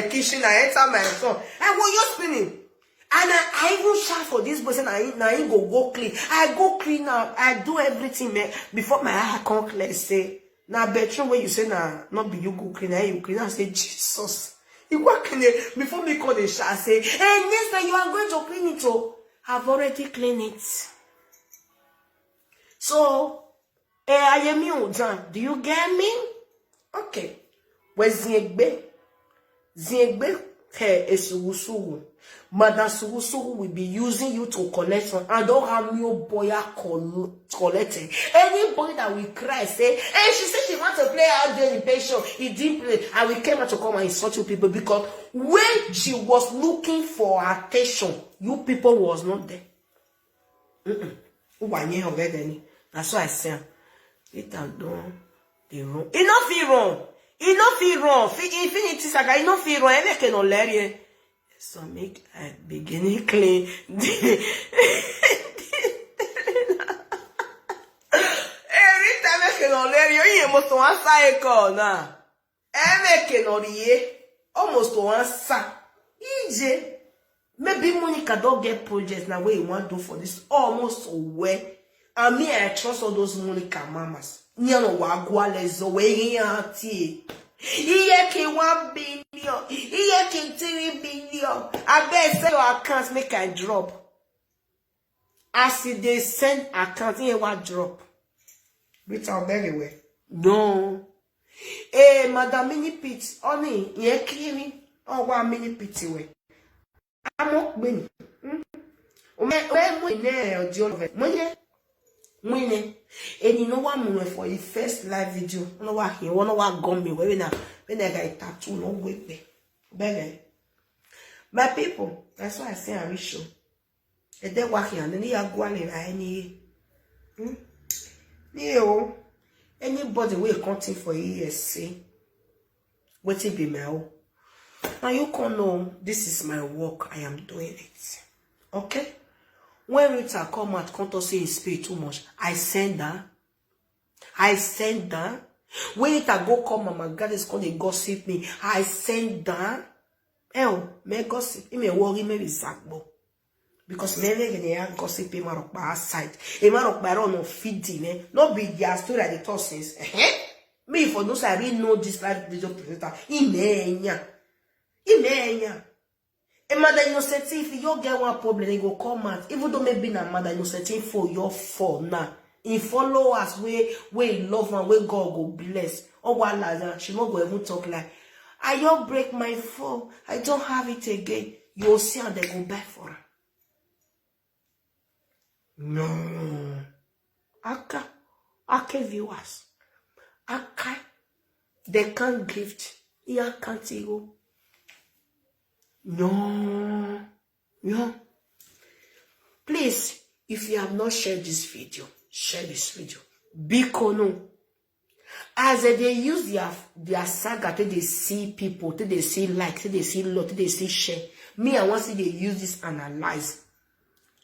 kitchen. I enter my son. I was just cleaning. And I even shout for this person. I go clean. I go clean now. I do everything, man. Before my eye come clear, say, now bedroom where you say, not be you go clean, you clean. I say, Jesus. You work in it before me call the shot. Say, hey, next time you are going to clean it. Oh, I've already cleaned it. So, Ayemi Udan, do you get me? Okay. Where's Ziegbe? Ziegbe Hey, Sugu. Madam Sugu will be using you to collect some. And don't have your boy collecting. Anybody that will cry, say, hey, she said she wants to play out there in the patient. He didn't play. And we came out to come and insult you people because when she was looking for attention, you people was not there. That's why I say, it and done the wrong. Enough is wrong. Infinity saga, enough is wrong. I can not let you. So make a beginning clean. Every time I can not let you must one cycle now. I cannot ye almost one sack. EJ. Maybe Monica don't get projects now where you want to do for this almost away. And me, I trust all those Monica mamas. Nyano wagwale zo we yanti. Iye ki 1 billion. Iye ki 3 billion. I bet say your accounts make a drop. As they send accounts, iye what drop. Which are very well. No. Eh, Madam Mini Pit, only ye clearing. Oh, 1 mini pity way. I'm not winning. Winning. And you know what I'm for the first live video. You know what he wanna what gun me when I got tattoo no wait me. My people, that's why I say I wish you. And they're working and then you are going any anybody will contain for ESC. What it be my own. Now you can know this is my work. I am doing it. Okay? When Rita come out, can't say he speak too much. I send her. When Rita go come and my God is going to gossip me, I send her. Oh, me gossip. He may worry me with Zakbo. Because me get gossip him out by outside. Him out by no feeding. No be their story at the top since. Me for those I really know this live video presenter. Imenya. A mother innocent, if you get one problem, they go come out. Even though maybe a mother innocent for your fault now. In followers where love and where God go bless. Or while like she not go even talk like, I you break my fall. I don't have it again. You'll see how they go back for her. No. Aka viewers. Aka. They can't gift. Yeah, can't go. No. Please, if you have not shared this video, share this video. Because as they use their saga, till they see people, till they see like, till they see love, till they see share. Me, I want to see they use this analyze.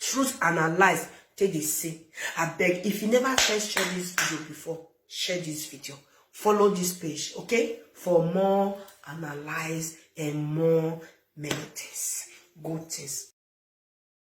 Truth analyze, till they see. I beg, if you never share this video before, share this video. Follow this page, okay? For more analyze and more many things, good things.